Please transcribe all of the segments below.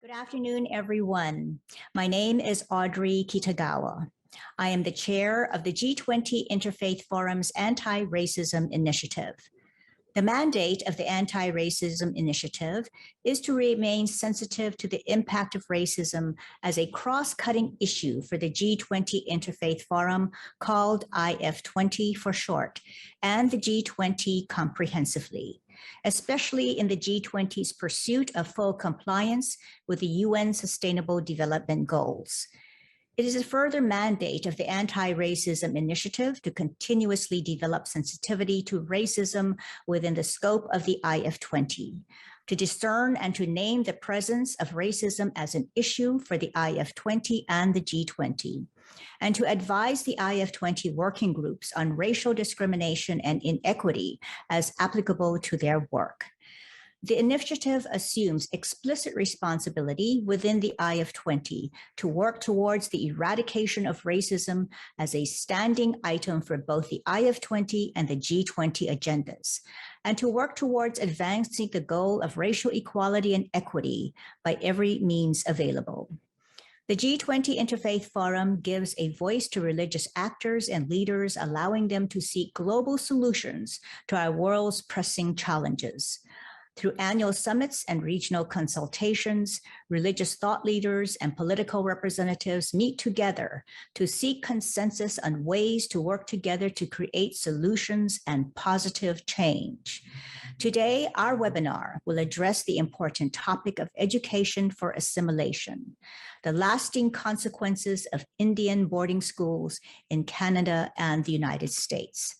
Good afternoon, everyone. My name is Audrey Kitagawa. I am the chair of the G20 Interfaith Forum's Anti-Racism Initiative. The mandate of the Anti-Racism Initiative is to remain sensitive to the impact of racism as a cross-cutting issue for the G20 Interfaith Forum, called IF20 for short, and the G20 comprehensively, especially in the G20's pursuit of full compliance with the UN Sustainable Development Goals. It is a further mandate of the Anti-Racism Initiative to continuously develop sensitivity to racism within the scope of the IF20, to discern and to name the presence of racism as an issue for the IF20 and the G20, and to advise the IF20 working groups on racial discrimination and inequity as applicable to their work. The initiative assumes explicit responsibility within the IF20 to work towards the eradication of racism as a standing item for both the IF20 and the G20 agendas, and to work towards advancing the goal of racial equality and equity by every means available. The G20 Interfaith Forum gives a voice to religious actors and leaders, allowing them to seek global solutions to our world's pressing challenges. Through annual summits and regional consultations, religious thought leaders and political representatives meet together to seek consensus on ways to work together to create solutions and positive change. Today, our webinar will address the important topic of education for assimilation, the lasting consequences of Indian boarding schools in Canada and the United States.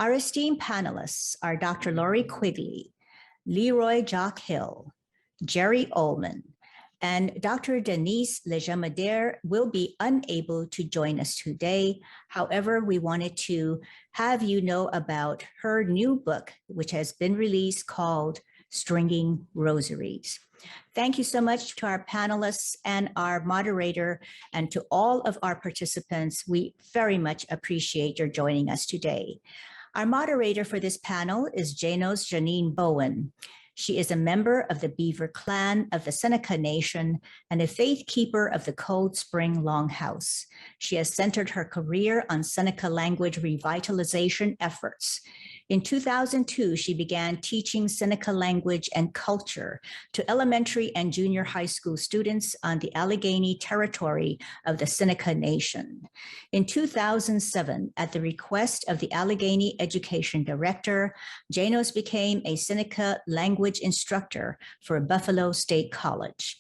Our esteemed panelists are Dr. Leroy Quigley, Leroy Jock Hill, Gerry Oleman, and Dr. Denise Lajimodiere will be unable to join us today. However, we wanted to have you know about her new book, which has been released, called Stringing Rosaries. Thank you so much to our panelists and our moderator, and to all of our participants. We very much appreciate your joining us today. Our moderator for this panel is Janos Janine Bowen. She is a member of the Beaver Clan of the Seneca Nation and a faith keeper of the Cold Spring Longhouse. She has centered her career on Seneca language revitalization efforts. In 2002, she began teaching Seneca language and culture to elementary and junior high school students on the Allegheny territory of the Seneca Nation. In 2007, at the request of the Allegheny Education Director, Janos became a Seneca language instructor for Buffalo State College.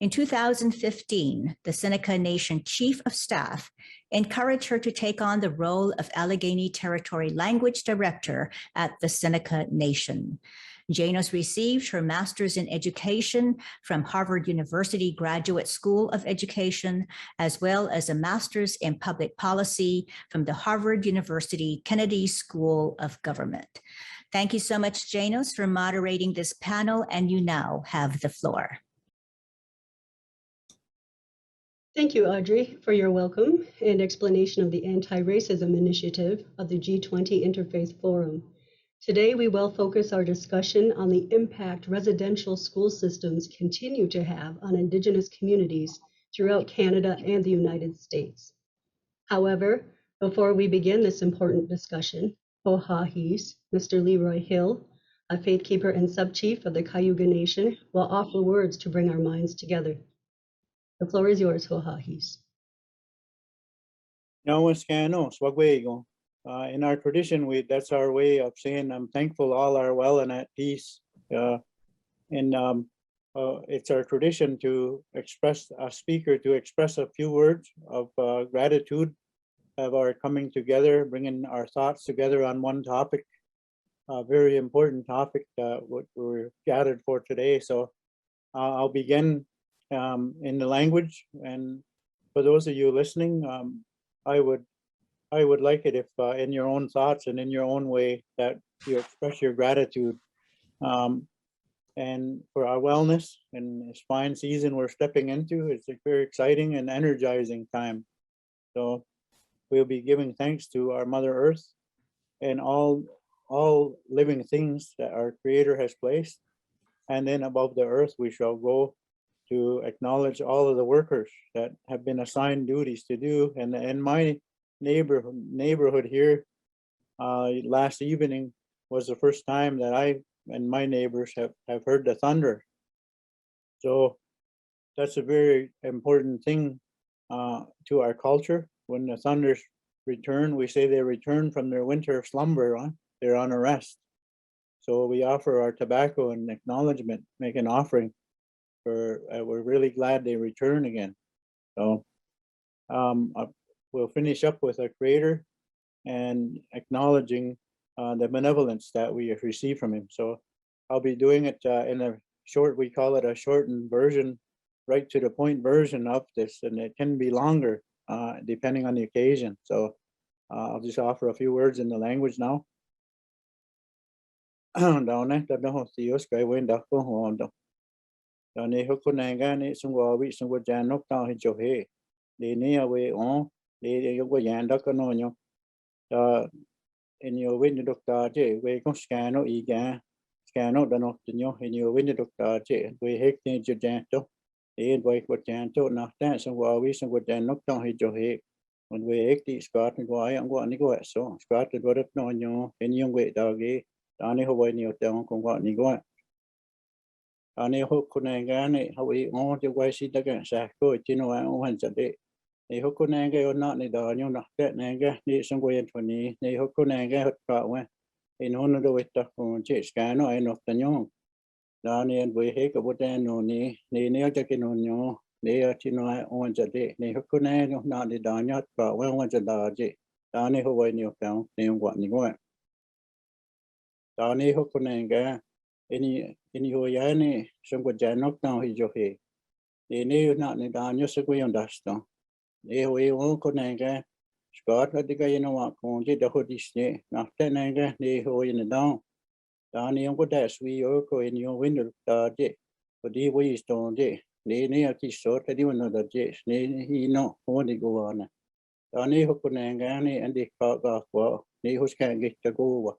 In 2015, the Seneca Nation Chief of Staff encouraged her to take on the role of Allegheny Territory Language Director at the Seneca Nation. Janos received her master's in education from Harvard University Graduate School of Education, as well as a master's in public policy from the Harvard University Kennedy School of Government. Thank you so much, Janos, for moderating this panel, and you now have the floor. Thank you, Audrey, for your welcome and explanation of the Anti-Racism Initiative of the G20 Interfaith Forum. Today, we will focus our discussion on the impact residential school systems continue to have on Indigenous communities throughout Canada and the United States. However, before we begin this important discussion, Hohahis, Mr. Leroy Hill, a faith keeper and sub-chief of the Cayuga Nation, will offer words to bring our minds together. The floor is yours, Hohahis. In our tradition, that's our way of saying I'm thankful all are well and at peace. It's our tradition to express a speaker to express a few words of gratitude of our coming together, bringing our thoughts together on one topic, a very important topic what we're gathered for today. So I'll begin in the language, and for those of you listening, I would like it if in your own thoughts and in your own way that you express your gratitude and for our wellness in this fine season we're stepping into. It's a very exciting and energizing time. So we'll be giving thanks to our Mother Earth and all living things that our Creator has placed. And then above the earth we shall go to acknowledge all of the workers that have been assigned duties to do. And in my neighborhood here, last evening was the first time that I and my neighbors have heard the thunder. So that's a very important thing to our culture. When the thunders return, we say they return from their winter slumber. They're on a rest. So we offer our tobacco and acknowledgement, make an offering for, we're really glad they return again. So we'll finish up with a Creator and acknowledging the benevolence that we have received from him. So I'll be doing it in a short, we call it a shortened version, right to the point version of this, and it can be longer depending on the occasion. So I'll just offer a few words in the language now. Đó nè, đó hồ tiêu cái quên đó có hồ đó. Đó này hốt con này cái này xung quanh bị xung quanh nhà nóc tao hình chỗ hệ. Đi này ở về đi có nhà đó có nói nhau. Đó hình như bên được ta chứ về con scan nó ý cả scan nó đã nó tự nhau hình như bên được ta chứ về hết tiền cho nhà đó. Đi về của nhà chỗ nào đó xung quanh bị xung quanh nhà nóc tao hình chỗ hệ. Còn về hết thì Scott gọi ông gọi này gọi số Scott thì gọi được nói nhau hình như về đó cái đó này họ nhiều tiền cũng gọi như vậy. Đó này họ con này cái này họ bị cho quay xin tất cả sạc coi chỉ nói ông hành trận đấy. Này họ con này cái nó này đó nhưng nó cái này cái đi xong quay phần này họ con này cái họ cạo á. Thì nó đôi tất còn chỉ cái nó ai nó tên nhau. Đó này với hết cái bộ đen nó này này cho cái nó nhau. Này chỉ nói ông hành trận đấy. Này họ con này nó đi đó nhát cạo ông hành trận đó chứ. Đó này họ quay nhiều tiền này ông gọi như vậy. Đó này họ con này cái ini ho ya ne xong có trái nóc nào thì cho he thì nếu nó này đó nhớ sẽ quay on đó nếu ho con này cái Scott thì cái nó còn chỉ được đi xe nó thế này cái nếu ho in đó đó nếu có đại suy ở có in yo win được đó chứ có đi với stone chứ nếu chỉ số thì đi vào đó chứ nếu nó không đi qua nè đó nếu con này cái này anh đi có nếu sẽ cái cho qua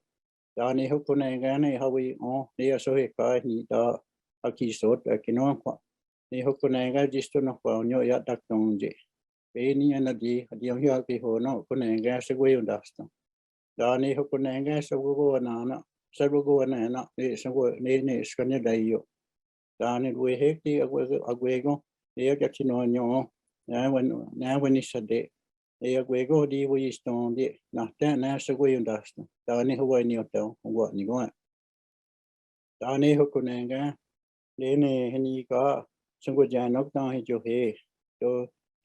đó này hút con này cái này họ bị này số hệ cái này đó ở kỳ số ở cái nó qua này hút con này cái chỉ số nó vào nhau ya đặc đồng gì cái này là gì điều hiểu cái hồ nó con này cái sẽ quay được đó này hút con này cái số nó số này nó này số này cái này đầy yếu đó này quay hết đi ở quay con này cái chỉ nó nhau nhà when is a day này quay con đi với stone đi nó thế này sẽ quay được đó này họ nhiều đâu không gọi như vậy đó này họ con này cái này hình có xong có nhà nó tao hay chỗ hè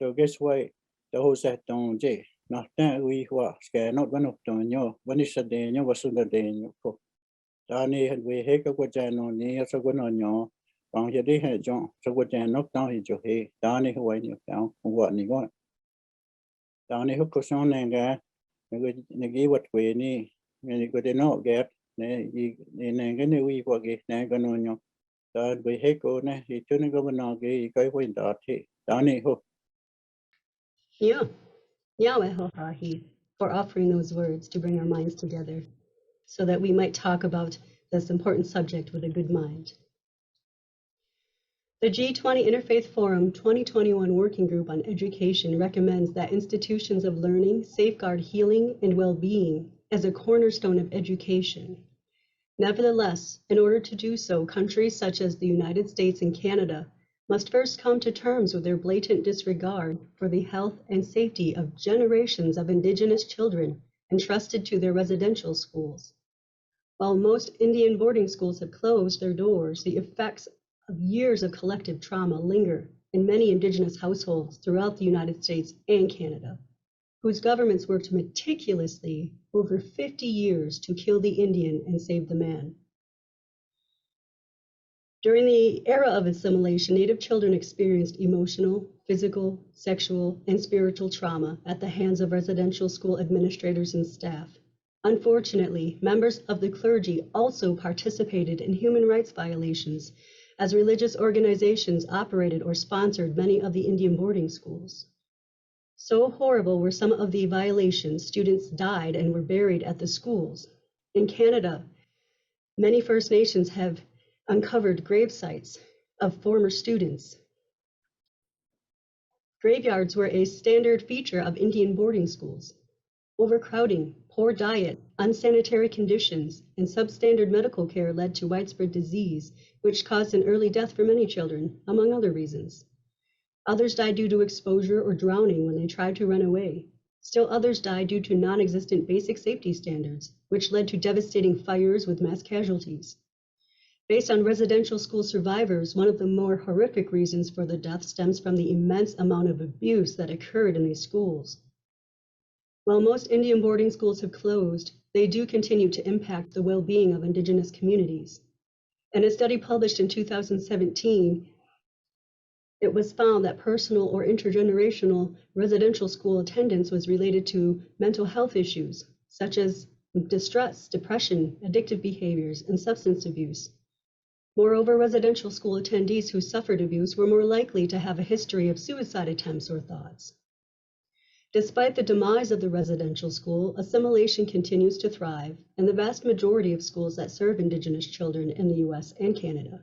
cho guess what cho họ sẽ tông chứ nó thế uy hoa cái nó vẫn học tông nhau vẫn sẽ để nhau vẫn sẽ để nhau đó này hình về hết các quốc gia nó này sao có nó nhỏ còn giờ đi hệ chọn sao có nhà nó tao hay chỗ hè đó này họ nhiều đâu không gọi như vậy đó này họ có xong này cái cái vật quỷ này này có thể nó ghét này cái này uy qua cái này có nó nhau đó với hết cô này thì chúng nó có bên nào cái quên đó thì đó này hộp. Yeah, Heath, for offering those words to bring our minds together so that we might talk about this important subject with a good mind. The G20 Interfaith Forum 2021 Working Group on Education recommends that institutions of learning safeguard healing and well-being as a cornerstone of education. Nevertheless, in order to do so, countries such as the United States and Canada must first come to terms with their blatant disregard for the health and safety of generations of Indigenous children entrusted to their residential schools. While most Indian boarding schools have closed their doors, the effects of years of collective trauma linger in many Indigenous households throughout the United States and Canada, whose governments worked meticulously over 50 years to kill the Indian and save the man. During the era of assimilation, Native children experienced emotional, physical, sexual, and spiritual trauma at the hands of residential school administrators and staff. Unfortunately, members of the clergy also participated in human rights violations as religious organizations operated or sponsored many of the Indian boarding schools. So horrible were some of the violations, students died and were buried at the schools. In Canada, many First Nations have uncovered grave sites of former students Graveyards were a standard feature of Indian boarding schools. Overcrowding, poor diet, unsanitary conditions, and substandard medical care led to widespread disease, which caused an early death for many children, among other reasons. Others died due to exposure or drowning when they tried to run away. Still others died due to non-existent basic safety standards, which led to devastating fires with mass casualties. Based on residential school survivors, one of the more horrific reasons for the death stems from the immense amount of abuse that occurred in these schools. While most Indian boarding schools have closed, they do continue to impact the well-being of Indigenous communities. In a study published in 2017, it was found that personal or intergenerational residential school attendance was related to mental health issues, such as distress, depression, addictive behaviors, and substance abuse. Moreover, residential school attendees who suffered abuse were more likely to have a history of suicide attempts or thoughts. Despite the demise of the residential school, assimilation continues to thrive in the vast majority of schools that serve Indigenous children in the US and Canada.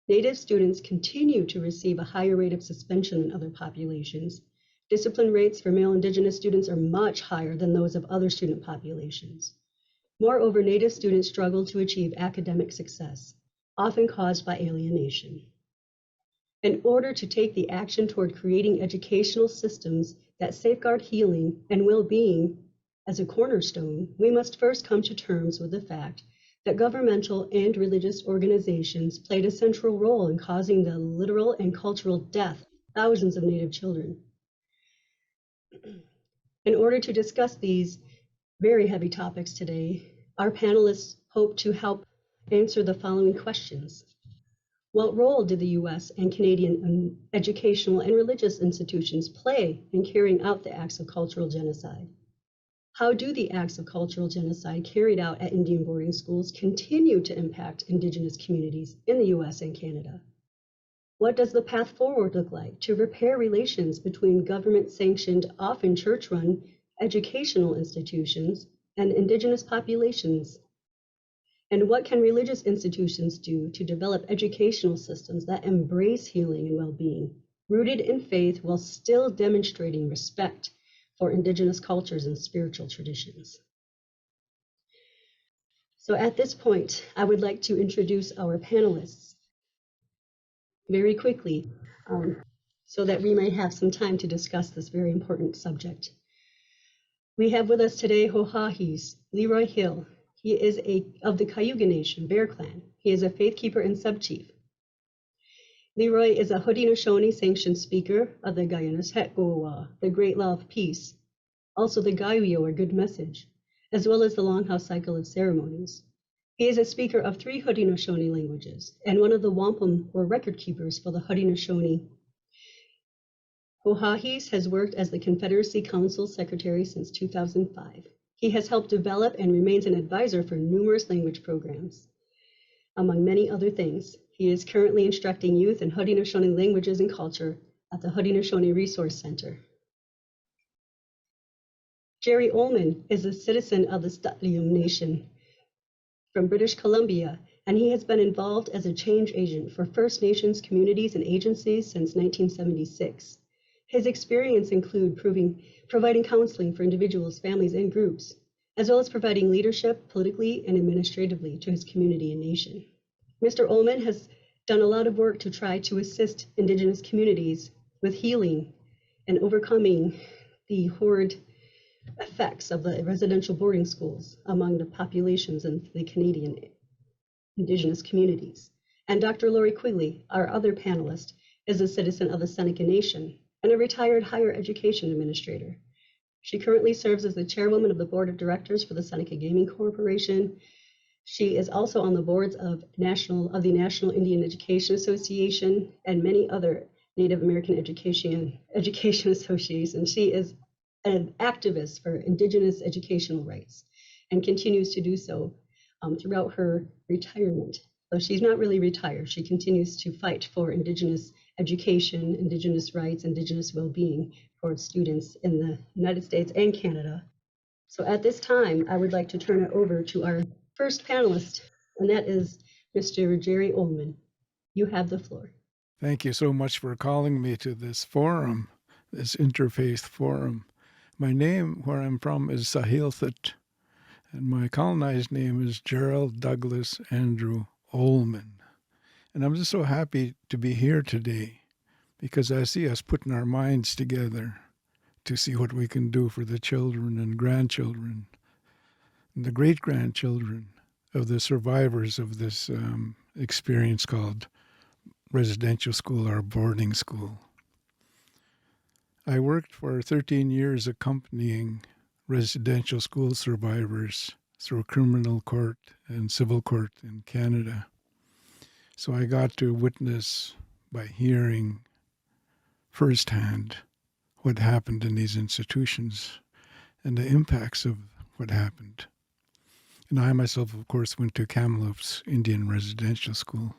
Native students continue to receive a higher rate of suspension than other populations. Discipline rates for male Indigenous students are much higher than those of other student populations. Moreover, Native students struggle to achieve academic success, often caused by alienation. In order to take the action toward creating educational systems that safeguard healing and well-being as a cornerstone, we must first come to terms with the fact that governmental and religious organizations played a central role in causing the literal and cultural death of thousands of Native children. In order to discuss these very heavy topics today, our panelists hope to help answer the following questions. What role did the US and Canadian educational and religious institutions play in carrying out the acts of cultural genocide? How do the acts of cultural genocide carried out at Indian boarding schools continue to impact Indigenous communities in the US and Canada? What does the path forward look like to repair relations between government-sanctioned, often church-run educational institutions and Indigenous populations? And what can religious institutions do to develop educational systems that embrace healing and well-being, rooted in faith while still demonstrating respect for Indigenous cultures and spiritual traditions? So at this point, I would like to introduce our panelists very quickly so that we may have some time to discuss this very important subject. We have with us today Hohahis, Leroy Hill. He is of the Cayuga Nation, Bear Clan. He is a faith keeper and sub-chief. Leroy is a Haudenosaunee sanctioned speaker of the Gaianas Hetgoa, the Great Law of Peace, also the Gaiuyo, or Good Message, as well as the Longhouse Cycle of Ceremonies. He is a speaker of 3 Haudenosaunee languages and one of the wampum, or record keepers, for the Haudenosaunee. Hohahis has worked as the Confederacy Council Secretary since 2005. He has helped develop and remains an advisor for numerous language programs. Among many other things, he is currently instructing youth in Haudenosaunee languages and culture at the Haudenosaunee Resource Center. Gerry Oleman is a citizen of the St'át'imc Nation from British Columbia, and he has been involved as a change agent for First Nations communities and agencies since 1976. His experience include providing counseling for individuals, families, and groups, as well as providing leadership politically and administratively to his community and nation. Mr. Oleman has done a lot of work to try to assist Indigenous communities with healing and overcoming the horrid effects of the residential boarding schools among the populations in the Canadian Indigenous communities. And Dr. Lori Quigley, our other panelist, is a citizen of the Seneca Nation and a retired higher education administrator. She currently serves as the chairwoman of the board of directors for the Seneca Gaming Corporation. She is also on the boards of the National Indian Education Association and many other Native American education associations. She is an activist for Indigenous educational rights and continues to do so throughout her retirement. So she's not really retired. She continues to fight for Indigenous education, Indigenous rights, Indigenous well-being for students in the United States and Canada. So at this time, I would like to turn it over to our first panelist, and that is Mr. Gerry Oleman. You have the floor. Thank you so much for calling me to this forum. this Interfaith Forum. My name, where I'm from, is Sahilthit, and my colonized name is Gerald Douglas Andrew Oleman. And I'm just so happy to be here today because I see us putting our minds together to see what we can do for the children and grandchildren and the great-grandchildren of the survivors of this experience called residential school or boarding school. I worked for 13 years accompanying residential school survivors through criminal court and civil court in Canada. So I got to witness by hearing firsthand what happened in these institutions and the impacts of what happened. And I myself, of course, went to Kamloops Indian Residential School.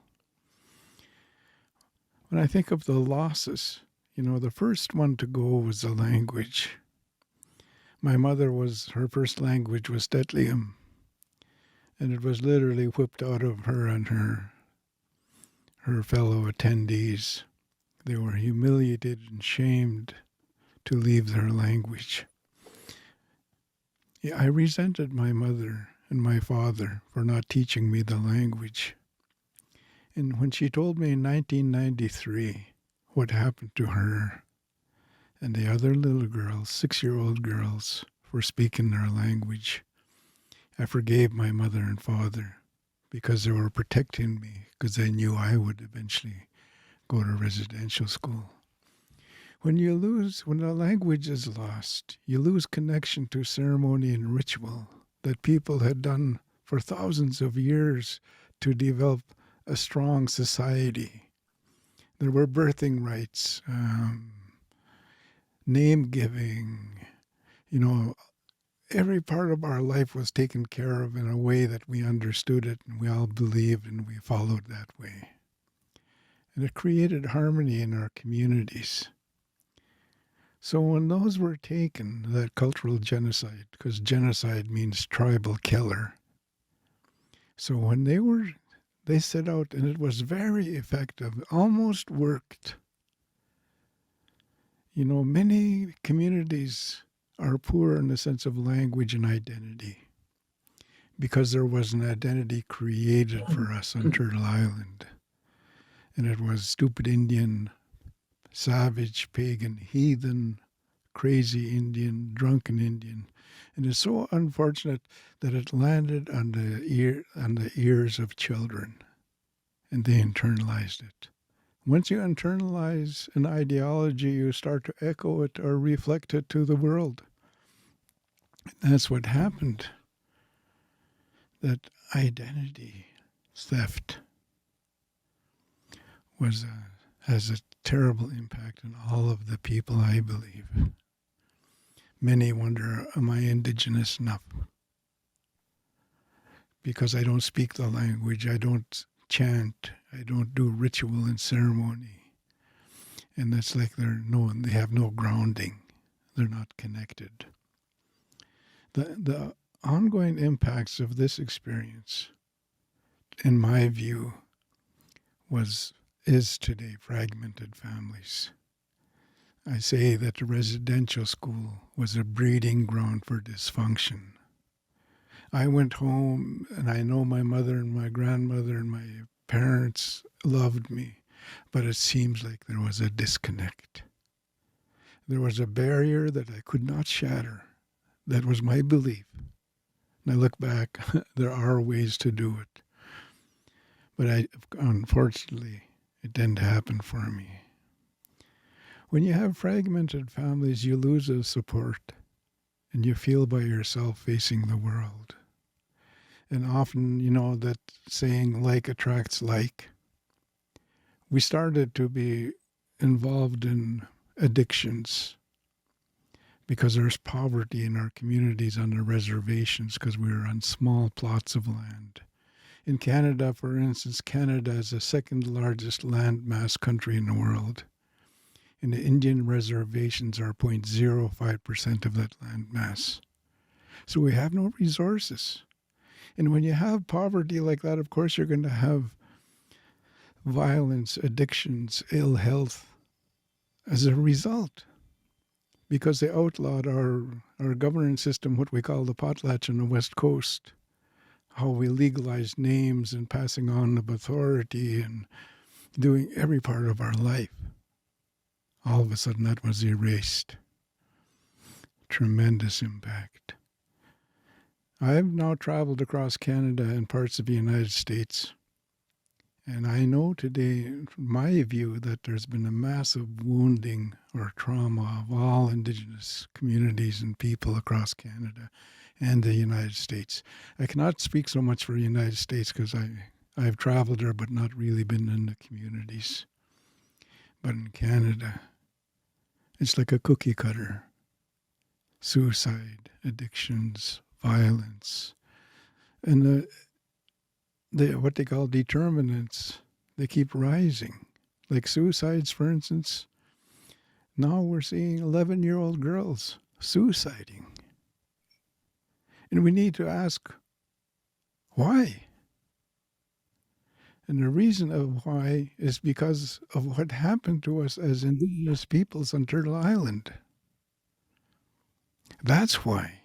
When I think of the losses, the first one to go was the language. My mother her first language was Tetlium, and it was literally whipped out of her and her fellow attendees. They were humiliated and shamed to leave their language. I resented my mother and my father for not teaching me the language. And when she told me in 1993 what happened to her and the other little girls, 6-year-old girls, for speaking their language, I forgave my mother and father because they were protecting me, because they knew I would eventually go to residential school. When the language is lost, you lose connection to ceremony and ritual that people had done for thousands of years to develop a strong society. There were birthing rites, name giving, every part of our life was taken care of in a way that we understood it and we all believed and we followed that way. And it created harmony in our communities. So when those were taken, that cultural genocide, because genocide means tribal killer. So when they set out, and it was very effective, almost worked. Many communities are poor in the sense of language and identity because there was an identity created for us on Turtle Island. And it was stupid Indian, savage, pagan, heathen, crazy Indian, drunken Indian. And it's so unfortunate that it landed on the ears of children, and they internalized it. Once you internalize an ideology, you start to echo it or reflect it to the world. That's what happened. That identity theft has a terrible impact on all of the people, I believe. Many wonder, am I Indigenous enough? Because I don't speak the language, I don't chant, I don't do ritual and ceremony. And that's like they have no grounding. They're not connected. The ongoing impacts of this experience, in my view, is today fragmented families. I say that the residential school was a breeding ground for dysfunction. I went home, and I know my mother and my grandmother and my parents loved me, but it seems like there was a disconnect. There was a barrier that I could not shatter. That was my belief. And I look back, there are ways to do it. But unfortunately, it didn't happen for me. When you have fragmented families, you lose a support, and you feel by yourself facing the world. And often, that saying, like attracts like. We started to be involved in addictions because there's poverty in our communities on the reservations because we were on small plots of land. In Canada, for instance, Canada is the second largest landmass country in the world. And the Indian reservations are 0.05% of that landmass. So we have no resources. And when you have poverty like that, of course, you're going to have violence, addictions, ill health as a result. because they outlawed our governance system, what we call the potlatch on the West Coast, how we legalized names and passing on of authority and doing every part of our life. All of a sudden that was erased. Tremendous impact. I've now traveled across Canada and parts of the United States, and I know today, from my view, that there's been a massive wounding or trauma of all Indigenous communities and people across Canada and the United States. I cannot speak so much for the United States because I've traveled there but not really been in the communities. But in Canada, it's like a cookie cutter. Suicide, addictions, violence, and the what they call determinants, they keep rising. Like suicides, for instance. Now we're seeing 11-year-old girls suiciding. And we need to ask, why? And the reason of why is because of what happened to us as Indigenous peoples on Turtle Island. That's why.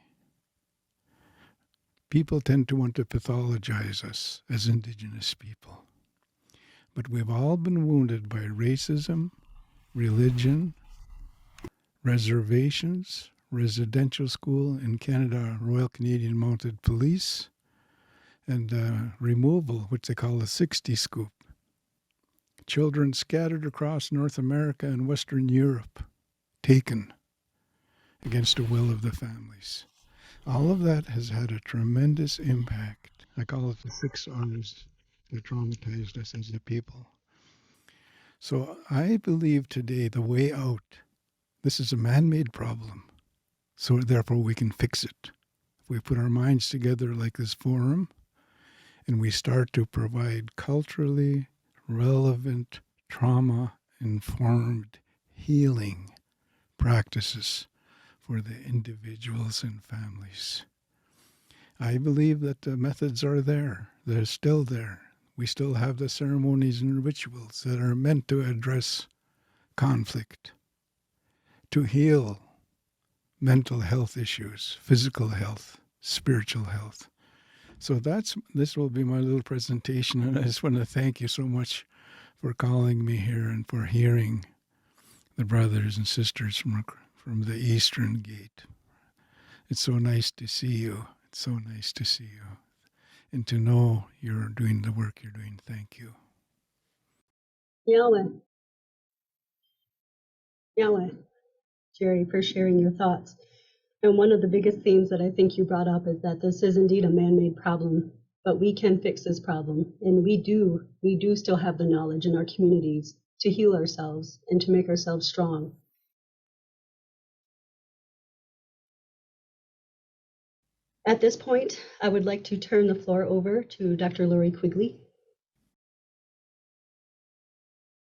People tend to want to pathologize us as Indigenous people. But we've all been wounded by racism, religion, reservations, residential school in Canada, Royal Canadian Mounted Police, and removal, which they call the 60 scoop. Children scattered across North America and Western Europe, taken against the will of the families. All of that has had a tremendous impact. I call it the 6 R's that traumatized us as a people. So I believe today the way out, this is a man-made problem, so therefore we can fix it. If we put our minds together like this forum, and we start to provide culturally relevant, trauma-informed healing practices for the individuals and families. I believe that the methods are there. They're still there. We still have the ceremonies and rituals that are meant to address conflict, to heal mental health issues, physical health, spiritual health. So this will be my little presentation, and I just want to thank you so much for calling me here and for hearing the brothers and sisters from the Eastern Gate. It's so nice to see you. It's so nice to see you. And to know you're doing the work you're doing. Thank you. Yahweh, Gerry, for sharing your thoughts. And one of the biggest themes that I think you brought up is that this is indeed a man-made problem, but we can fix this problem. And we do still have the knowledge in our communities to heal ourselves and to make ourselves strong. At this point, I would like to turn the floor over to Dr. Leroy Quigley.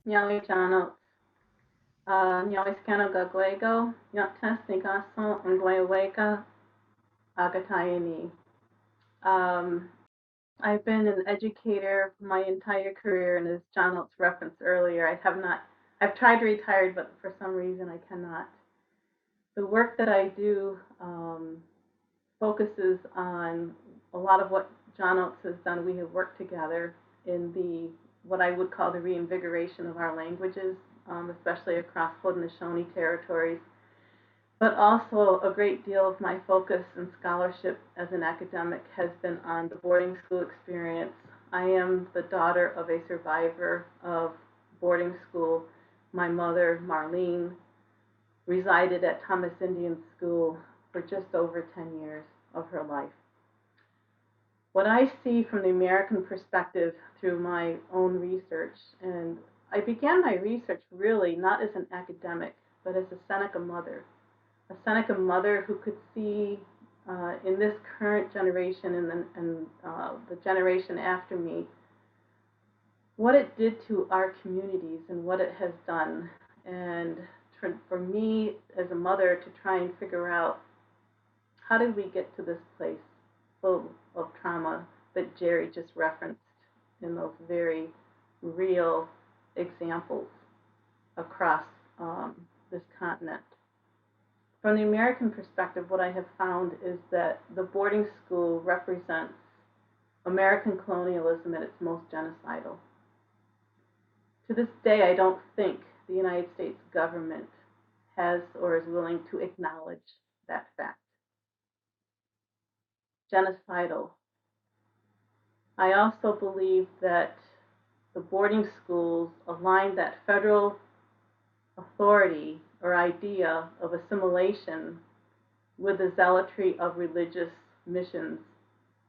Nyali Jano, Nyali Scano Gaguego, Yatas Nigaso, and Guayaweka, Agatayani. I've been an educator my entire career, and as John Oates referenced earlier, I've tried to retire, but for some reason I cannot. The work that I do focuses on a lot of what John Oates has done. We have worked together in what I would call the reinvigoration of our languages, especially across Haudenosaunee territories. But also a great deal of my focus and scholarship as an academic has been on the boarding school experience. I am the daughter of a survivor of boarding school. My mother, Marlene, resided at Thomas Indian School for just over 10 years of her life. What I see from the American perspective through my own research, and I began my research really not as an academic, but as a Seneca mother who could see in this current generation and the generation after me, what it did to our communities and what it has done. And for me as a mother to try and figure out, how did we get to this place full of trauma that Gerry just referenced in those very real examples across this continent. From the American perspective, what I have found is that the boarding school represents American colonialism at its most genocidal. To this day, I don't think the United States government has or is willing to acknowledge that fact. Genocidal. I also believe that the boarding schools align that federal authority or idea of assimilation with the zealotry of religious missions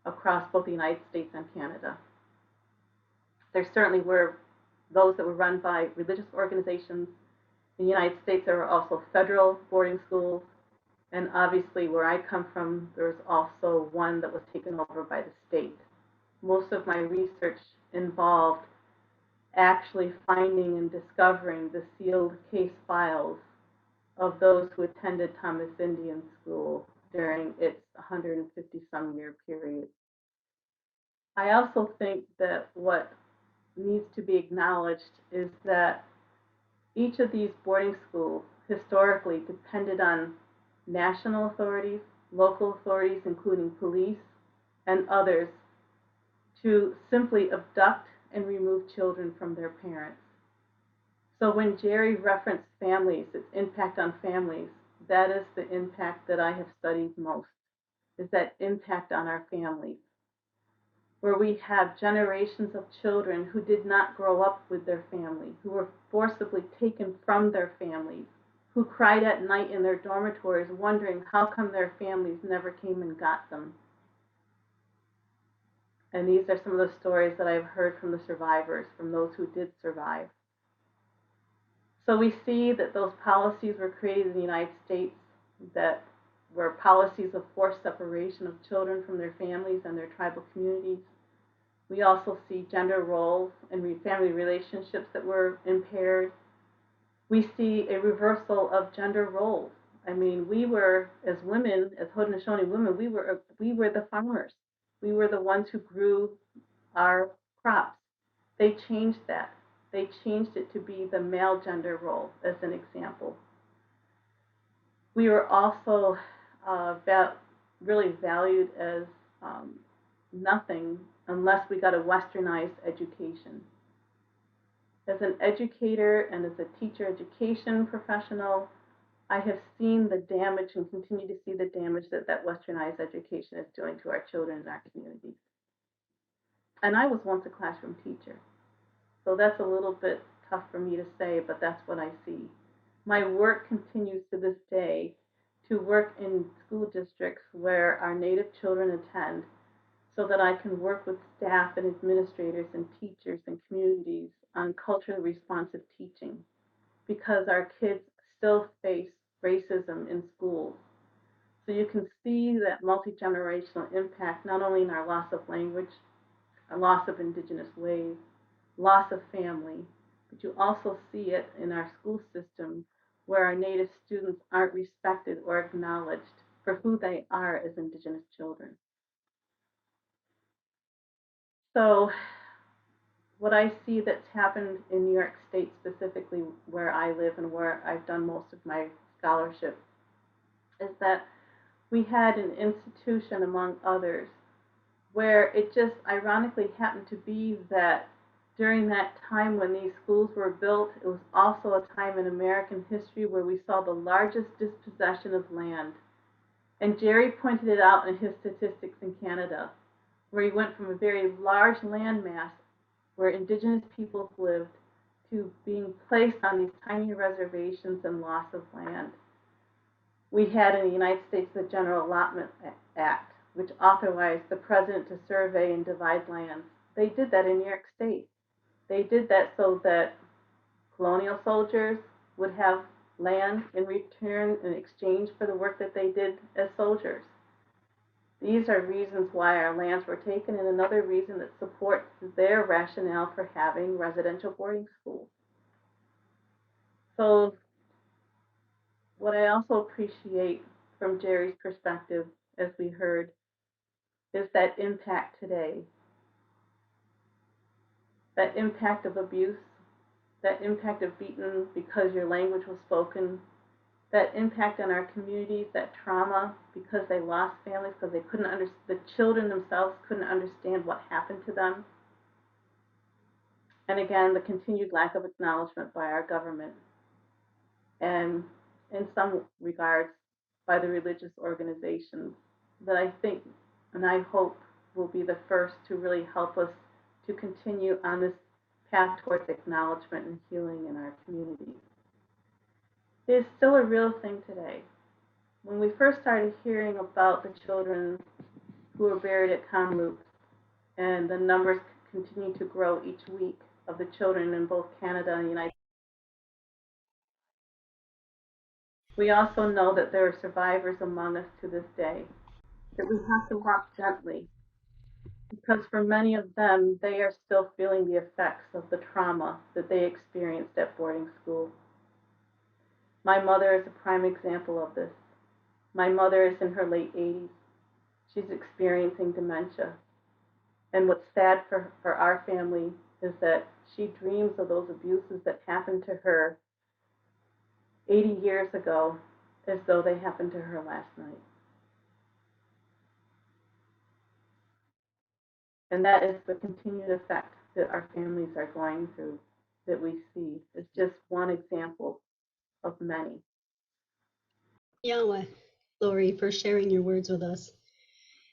across both the United States and Canada. There certainly were those that were run by religious organizations. In the United States, there were also federal boarding schools. And obviously, where I come from, there's also one that was taken over by the state. Most of my research involved actually finding and discovering the sealed case files of those who attended Thomas Indian School during its 150-some year period. I also think that what needs to be acknowledged is that each of these boarding schools historically depended on national authorities, local authorities, including police and others, to simply abduct and remove children from their parents. So when Gerry referenced families, its impact on families, that is the impact that I have studied most, is that impact on our families, where we have generations of children who did not grow up with their family, who were forcibly taken from their families, who cried at night in their dormitories wondering how come their families never came and got them. And these are some of the stories that I've heard from the survivors, from those who did survive. So we see that those policies were created in the United States that were policies of forced separation of children from their families and their tribal communities. We also see gender roles and family relationships that were impaired. We see a reversal of gender roles. I mean, we were, as women, as Haudenosaunee women, we were the farmers. We were the ones who grew our crops. They changed that. They changed it to be the male gender role, as an example. We were also really valued as nothing unless we got a westernized education. As an educator and as a teacher education professional, I have seen the damage and continue to see the damage that westernized education is doing to our children and our communities. And I was once a classroom teacher, so that's a little bit tough for me to say, but that's what I see. My work continues to this day to work in school districts where our Native children attend, so that I can work with staff and administrators and teachers and communities on culturally responsive teaching, because our kids still face racism in schools. So you can see that multi-generational impact, not only in our loss of language, our loss of Indigenous ways, loss of family, but you also see it in our school system where our Native students aren't respected or acknowledged for who they are as Indigenous children. So what I see that's happened in New York State, specifically where I live and where I've done most of my scholarship, is that we had an institution, among others, where it just ironically happened to be that during that time when these schools were built, it was also a time in American history where we saw the largest dispossession of land. And Gerry pointed it out in his statistics in Canada, where he went from a very large landmass where Indigenous peoples lived to being placed on these tiny reservations and loss of land. We had in the United States the General Allotment Act, which authorized the president to survey and divide lands. They did that in New York State. They did that so that colonial soldiers would have land in return in exchange for the work that they did as soldiers. These are reasons why our lands were taken, and another reason that supports their rationale for having residential boarding schools. So what I also appreciate from Gerry's perspective, as we heard, is that impact today. That impact of abuse, that impact of beaten because your language was spoken, that impact on our communities, that trauma because they lost families, because they couldn't understand, the children themselves couldn't understand what happened to them. And again, the continued lack of acknowledgement by our government, and in some regards by the religious organizations that I think and I hope will be the first to really help us to continue on this path towards acknowledgement and healing in our communities. It is still a real thing today. When we first started hearing about the children who were buried at Kamloops, and the numbers continue to grow each week of the children in both Canada and the United States, we also know that there are survivors among us to this day, that we have to walk gently, because for many of them, they are still feeling the effects of the trauma that they experienced at boarding school. My mother is a prime example of this. My mother is in her late 80s. She's experiencing dementia. And what's sad for our family is that she dreams of those abuses that happened to her 80 years ago as though they happened to her last night. And that is the continued effect that our families are going through, that we see. It's just one example of many. Yahweh, Lori, for sharing your words with us.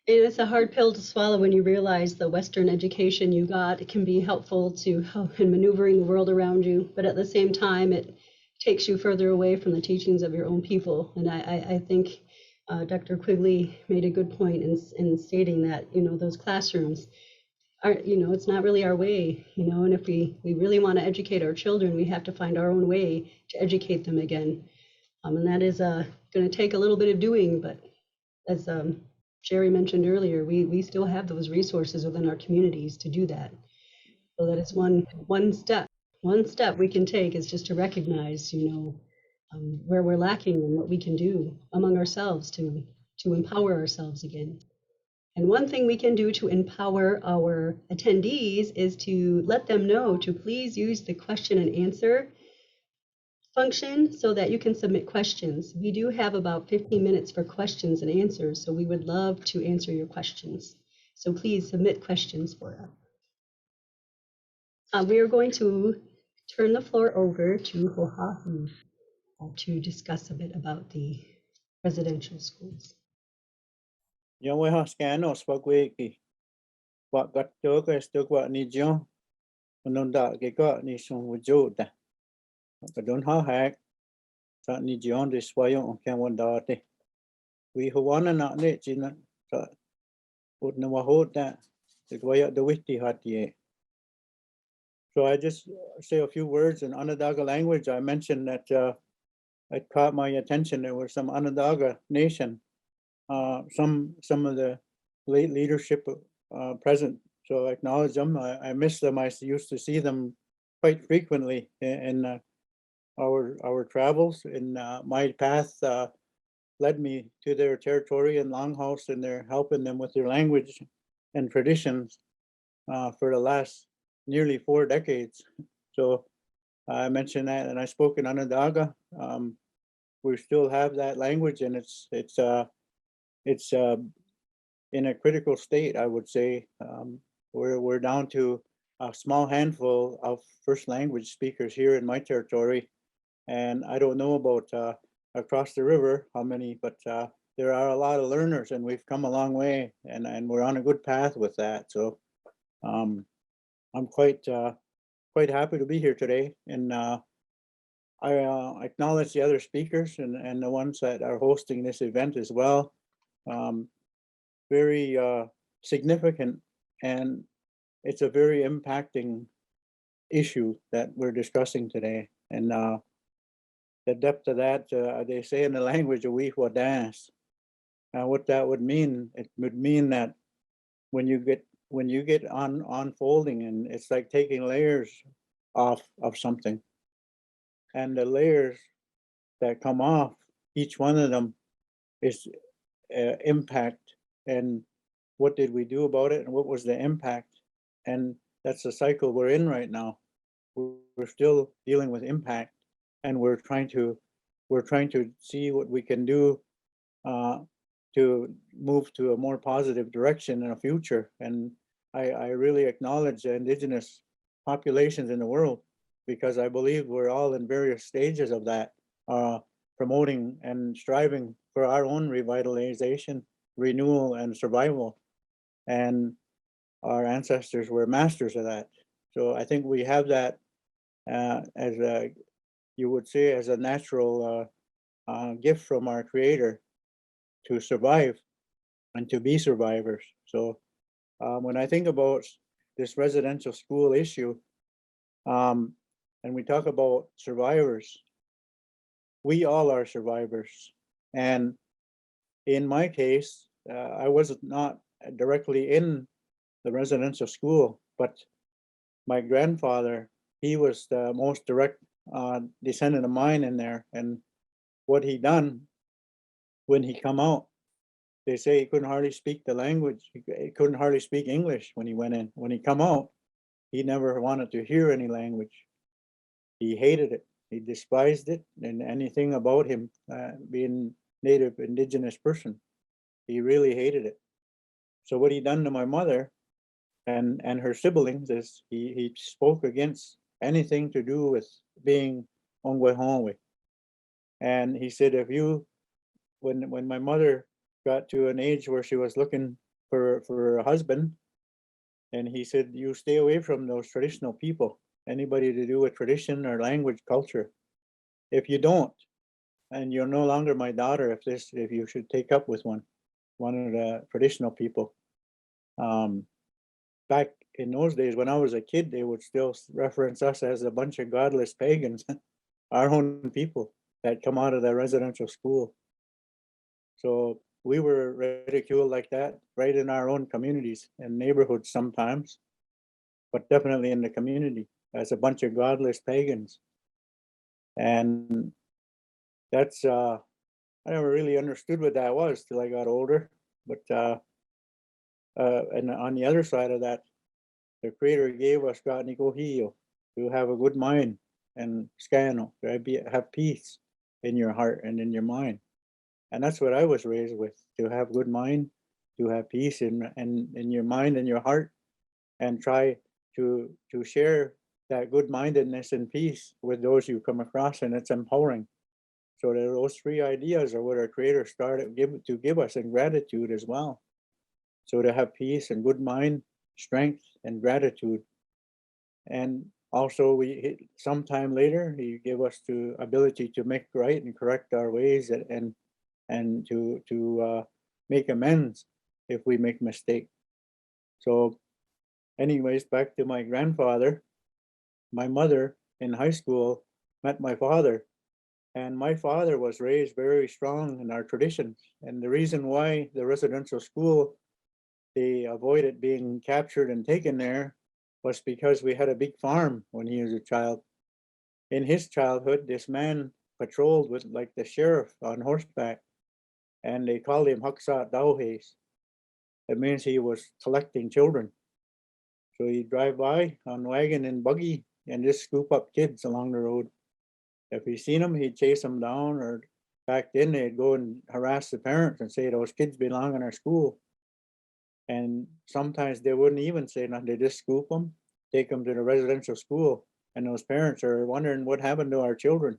And it's a hard pill to swallow when you realize the Western education you got can be helpful to help in maneuvering the world around you, but at the same time, it takes you further away from the teachings of your own people. And I think Dr. Quigley made a good point in stating that, those classrooms are, it's not really our way, and if we really want to educate our children, we have to find our own way to educate them again. And that is going to take a little bit of doing, but as Gerry mentioned earlier, we still have those resources within our communities to do that. So that is one step. One step we can take is just to recognize, where we're lacking and what we can do among ourselves to empower ourselves again. And one thing we can do to empower our attendees is to let them know to please use the question and answer function so that you can submit questions. We do have about 15 minutes for questions and answers, so we would love to answer your questions. So please submit questions for us. We are going to turn the floor over to Hohahu to discuss a bit about the residential schools. Yahweh Haskano Spagweki. What got took as took what needs you. And that get got needs some with Joda. But don't have hack. That needs you on this way on can one day. We who want to not let you know. Would never hold that. The way out the witty hat ye. So I just say a few words in Onondaga language. I mentioned that it caught my attention. There was some Onondaga nation, some of the late leadership present. So I acknowledge them. I miss them. I used to see them quite frequently in our travels. In my path led me to their territory in Longhouse, and they're helping them with their language and traditions for the last nearly 4 decades. So I mentioned that, and I spoke in Onondaga. We still have that language, and it's in a critical state, I would say. We're down to a small handful of first language speakers here in my territory, and I don't know about across the river how many, but there are a lot of learners, and we've come a long way, and we're on a good path with that. So I'm quite happy to be here today, and I acknowledge the other speakers and the ones that are hosting this event as well. Very significant, and it's a very impacting issue that we're discussing today. And the depth of that, they say in the language of we dance. What that would mean, it would mean that when you get on unfolding, and it's like taking layers off of something, and the layers that come off, each one of them is impact, and what did we do about it, and what was the impact? And that's the cycle we're in right now. We're still dealing with impact, and we're trying to we're trying to see what we can do to move to a more positive direction in the future. And I really acknowledge the Indigenous populations in the world, because I believe we're all in various stages of that, promoting and striving for our own revitalization, renewal, and survival. And our ancestors were masters of that. So I think we have that as a, you would say, as a natural gift from our Creator to survive and to be survivors. So when I think about this residential school issue, and we talk about survivors, we all are survivors. And in my case, I was not directly in the residential school, but my grandfather, he was the most direct descendant of mine in there. And what he done when he come out, they say he couldn't hardly speak the language. He couldn't hardly speak English when he went in. When he come out, he never wanted to hear any language. He hated it. He despised it and anything about him being Native Indigenous person. He really hated it. So what he done to my mother and her siblings is he spoke against anything to do with being Ongwehongwe. And he said, if you, when my mother got to an age where she was looking for a husband, and he said, you stay away from those traditional people, anybody to do with tradition or language, culture. If you don't, and you're no longer my daughter, if you should take up with one of the traditional people. Back in those days, when I was a kid, they would still reference us as a bunch of godless pagans, our own people that come out of the residential school. So we were ridiculed like that right in our own communities and neighborhoods sometimes, but definitely in the community as a bunch of godless pagans. And that's, I never really understood what that was till I got older. But, and on the other side of that, the Creator gave us Gatnikohio to have a good mind and scano, to have peace in your heart and in your mind. And that's what I was raised with, to have good mind, to have peace in your mind and your heart, and try to share that good mindedness and peace with those you come across, and it's empowering. So those three ideas are what our Creator started to give us in gratitude as well. So to have peace and good mind, strength and gratitude. And also sometime later, he gave us the ability to make right and correct our ways and to make amends if we make mistake. So anyways, back to my grandfather, my mother in high school met my father, and my father was raised very strong in our traditions. And the reason why the residential school, they avoided being captured and taken there, was because we had a big farm when he was a child. In his childhood, this man patrolled with like the sheriff on horseback, and they called him Haksat Dauhes. It means he was collecting children. So he'd drive by on wagon and buggy and just scoop up kids along the road. If he seen them, he'd chase them down, or back then they'd go and harass the parents and say those kids belong in our school. And sometimes they wouldn't even say nothing, they just scoop them, take them to the residential school, and those parents are wondering what happened to our children.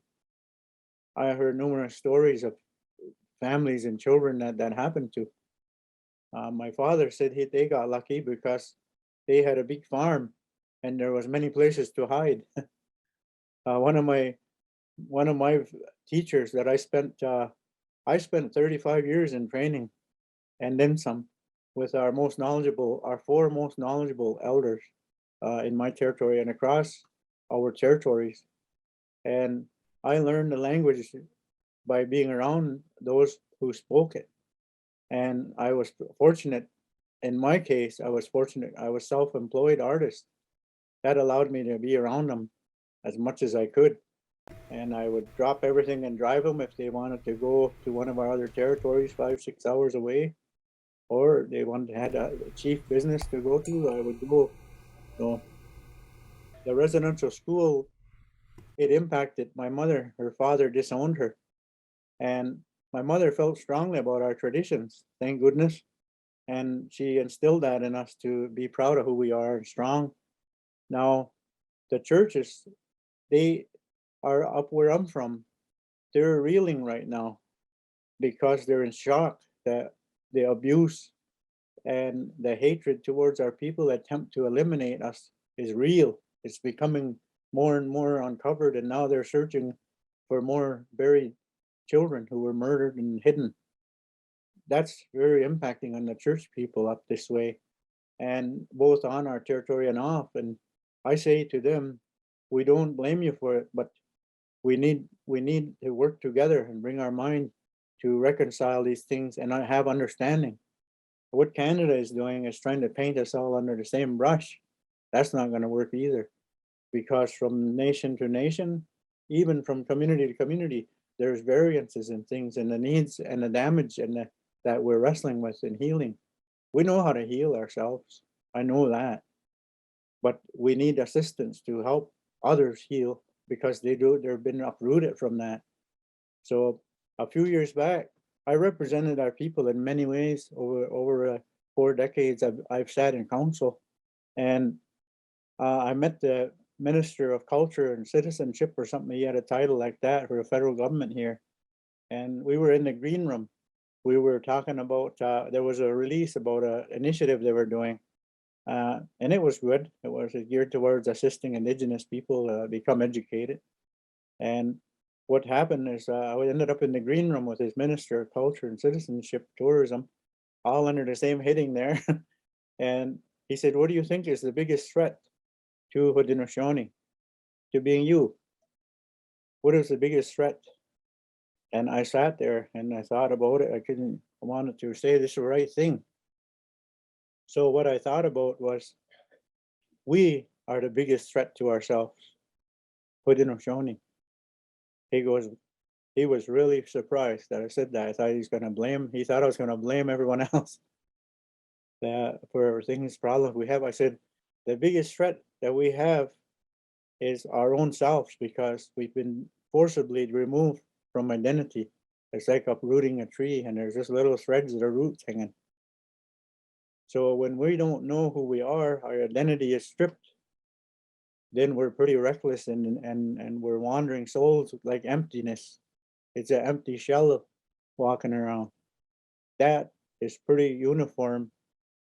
I heard numerous stories of families and children that happened to. My father said they got lucky because they had a big farm and there was many places to hide. One of my teachers that I spent 35 years in training and then some with our four most knowledgeable elders in my territory and across our territories. And I learned the language by being around those who spoke it. And I was fortunate, in my case, I was fortunate. I was self-employed artist. That allowed me to be around them as much as I could. And I would drop everything and drive them if they wanted to go to one of our other territories 5-6 hours away, or they had a chief business to go to, I would go. So the residential school, it impacted my mother. Her father disowned her And my mother felt strongly about our traditions, thank goodness. And she instilled that in us to be proud of who we are and strong. Now, the churches, they are up where I'm from. They're reeling right now because they're in shock that the abuse and the hatred towards our people that attempt to eliminate us is real. It's becoming more and more uncovered, and now they're searching for more buried children who were murdered and hidden. That's very impacting on the church people up this way, and both on our territory and off. And I say to them, we don't blame you for it, but we need to work together and bring our mind to reconcile these things and not have understanding. What Canada is doing is trying to paint us all under the same brush. That's not going to work either, because from nation to nation, even from community to community, there's variances in things and the needs and the damage and that we're wrestling with in healing. We know how to heal ourselves. I know that, but we need assistance to help others heal because they've been uprooted from that. So a few years back, I represented our people in many ways over 4 decades. I've sat in council, and I met the Minister of Culture and Citizenship or something. He had a title like that for the federal government here, and we were in the green room. We were talking about there was a release about an initiative they were doing, and it was good. It was geared towards assisting Indigenous people become educated. And what happened is I ended up in the green room with his Minister of Culture and Citizenship, Tourism, all under the same heading there. And he said, what do you think is the biggest threat to Haudenosaunee, to being you? What is the biggest threat? And I sat there and I thought about it. I wanted to say this the right thing. So what I thought about was, we are the biggest threat to ourselves, Haudenosaunee. He was really surprised that I said that. I thought he thought I was going to blame everyone else for things, problems we have. I said, the biggest threat that we have is our own selves, because we've been forcibly removed from identity. It's like uprooting a tree and there's just little threads of the roots hanging. So when we don't know who we are, our identity is stripped, then we're pretty reckless and we're wandering souls like emptiness. It's an empty shell walking around. That is pretty uniform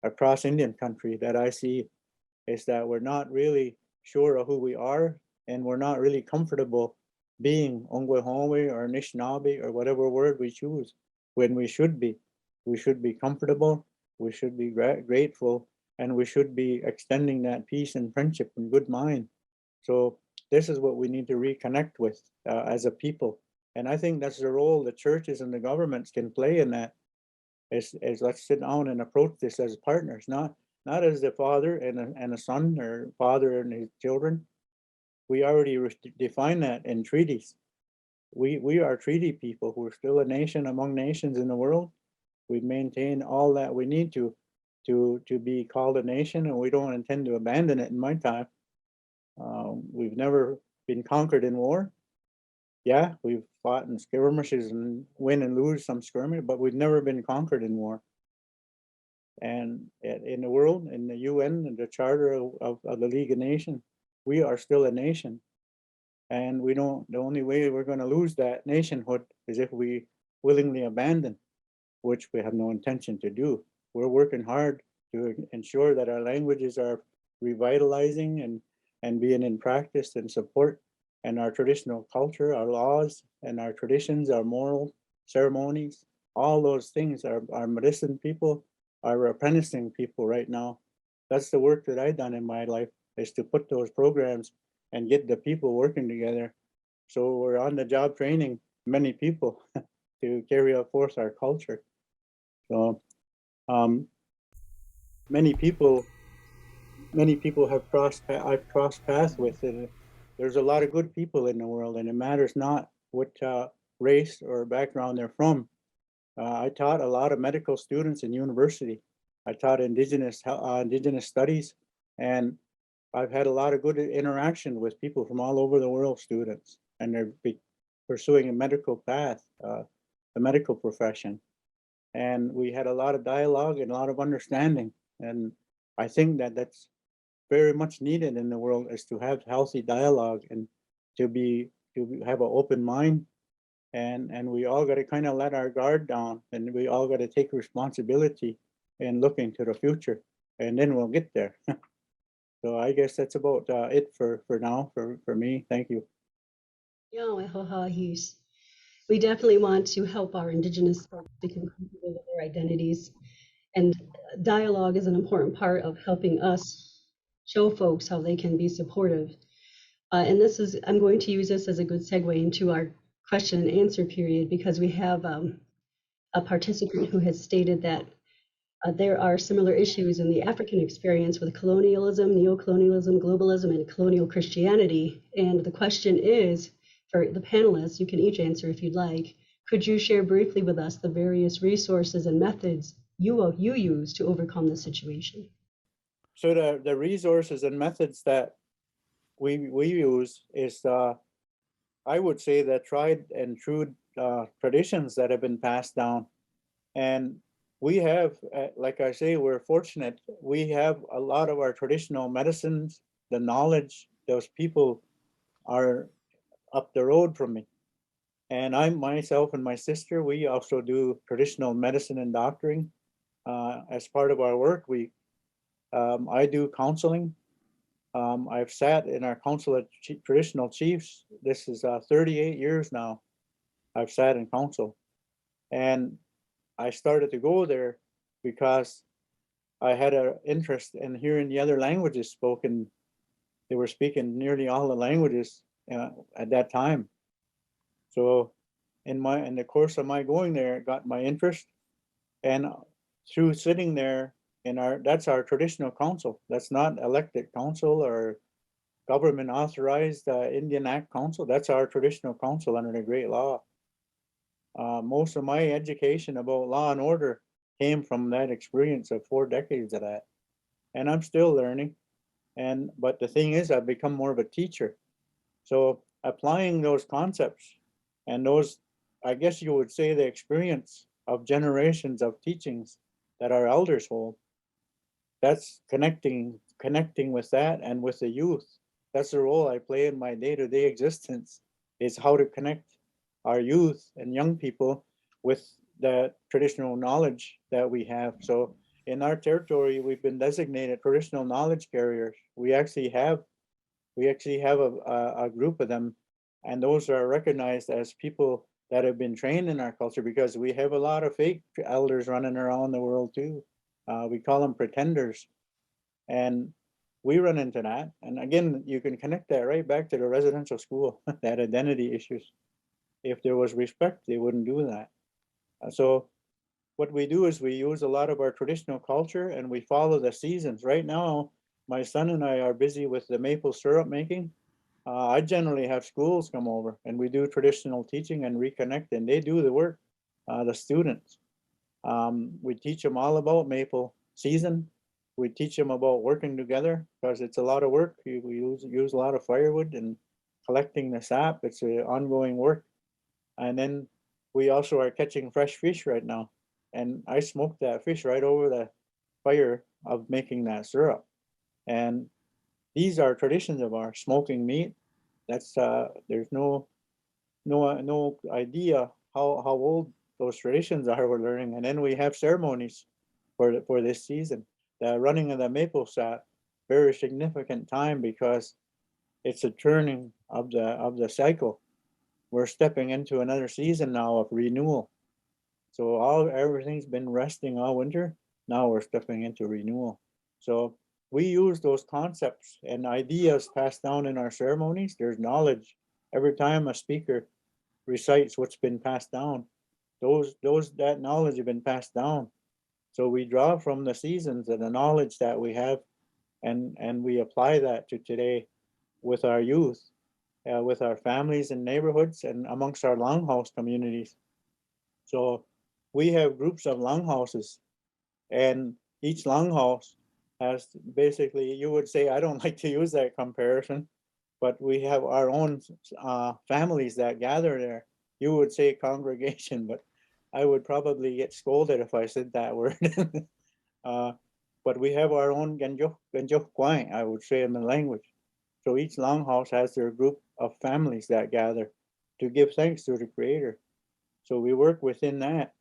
across Indian country that I see, is that we're not really sure of who we are, and we're not really comfortable being Ongwehongwe or Anishinaabe or whatever word we choose, when we should be. We should be comfortable, we should be grateful, and we should be extending that peace and friendship and good mind. So this is what we need to reconnect with as a people. And I think that's the role the churches and the governments can play in that, is let's sit down and approach this as partners, not as the father and a son, or father and his children. We already define that in treaties. We are treaty people. We're still a nation among nations in the world. We maintain all that we need to be called a nation, and we don't intend to abandon it in my time. We've never been conquered in war. Yeah, we've fought in skirmishes and win and lose some skirmish, but we've never been conquered in war. And in the world, in the UN and the Charter of the League of Nations, we are still a nation. And the only way we're going to lose that nationhood is if we willingly abandon, which we have no intention to do. We're working hard to ensure that our languages are revitalizing and being in practice and support, and our traditional culture, our laws and our traditions, our moral ceremonies, all those things are medicine people, are apprenticing people right now. That's the work that I've done in my life, is to put those programs and get the people working together. So we're on the job training many people to carry forth our culture. So many people I've crossed paths with, and there's a lot of good people in the world, and it matters not what race or background they're from. I taught a lot of medical students in university. I taught Indigenous studies, and I've had a lot of good interaction with people from all over the world, students, and they're pursuing a medical path. the medical profession. And we had a lot of dialogue and a lot of understanding. And I think that that's very much needed in the world, is to have healthy dialogue and to have an open mind. And we all got to kind of let our guard down, and we all got to take responsibility and look into the future, and then we'll get there. So I guess that's about it for now for me. Thank you. We definitely want to help our Indigenous folks become comfortable with their identities, and dialogue is an important part of helping us show folks how they can be supportive. And I'm going to use this as a good segue into our question and answer period, because we have a participant who has stated that there are similar issues in the African experience with colonialism, neocolonialism, globalism, and colonial Christianity. And the question is, for the panelists, you can each answer if you'd like, could you share briefly with us the various resources and methods you use to overcome the situation? So the resources and methods that we use is, I would say, the tried and true traditions that have been passed down. And we have, like I say, we're fortunate. We have a lot of our traditional medicines, the knowledge. Those people are up the road from me. And I myself and my sister, we also do traditional medicine and doctoring. As part of our work, I do counseling. I've sat in our council of traditional chiefs. This is 38 years now. I've sat in council. And I started to go there because I had an interest in hearing the other languages spoken. They were speaking nearly all the languages at that time. So in the course of my going there, it got my interest. And through sitting there that's our traditional council. That's not elected council or government authorized Indian Act council. That's our traditional council under the Great Law. Most of my education about law and order came from that experience of 4 decades of that. And I'm still learning. But the thing is, I've become more of a teacher. So applying those concepts and those, I guess you would say, the experience of generations of teachings that our elders hold, that's connecting with that and with the youth. That's the role I play in my day-to-day existence, is how to connect our youth and young people with the traditional knowledge that we have. So in our territory, we've been designated traditional knowledge carriers. We actually have a group of them, and those are recognized as people that have been trained in our culture, because we have a lot of fake elders running around the world too. We call them pretenders, and we run into that. And again, you can connect that right back to the residential school, that identity issues. If there was respect, they wouldn't do that. So what we do is we use a lot of our traditional culture, and we follow the seasons. Right now, my son and I are busy with the maple syrup making. I generally have schools come over, and we do traditional teaching and reconnect, and they do the work, the students. We teach them all about maple season. We teach them about working together, because it's a lot of work. We use a lot of firewood and collecting the sap. It's an ongoing work. And then we also are catching fresh fish right now. And I smoke that fish right over the fire of making that syrup. And these are traditions of our smoking meat. That's there's no idea how old those traditions are. We're learning. And then we have ceremonies for this season. The running of the maple sap, very significant time, because it's a turning of the cycle. We're stepping into another season now of renewal. So everything's been resting all winter. Now we're stepping into renewal. So we use those concepts and ideas passed down in our ceremonies. There's knowledge. Every time a speaker recites what's been passed down, that knowledge has been passed down. So we draw from the seasons and the knowledge that we have, and we apply that to today with our youth, with our families and neighborhoods, and amongst our longhouse communities. So we have groups of longhouses, and each longhouse has basically, you would say, I don't like to use that comparison, but we have our own families that gather there. You would say congregation, but I would probably get scolded if I said that word. But we have our own Genjo Kwai, I would say in the language. So each longhouse has their group of families that gather to give thanks to the Creator. So we work within that.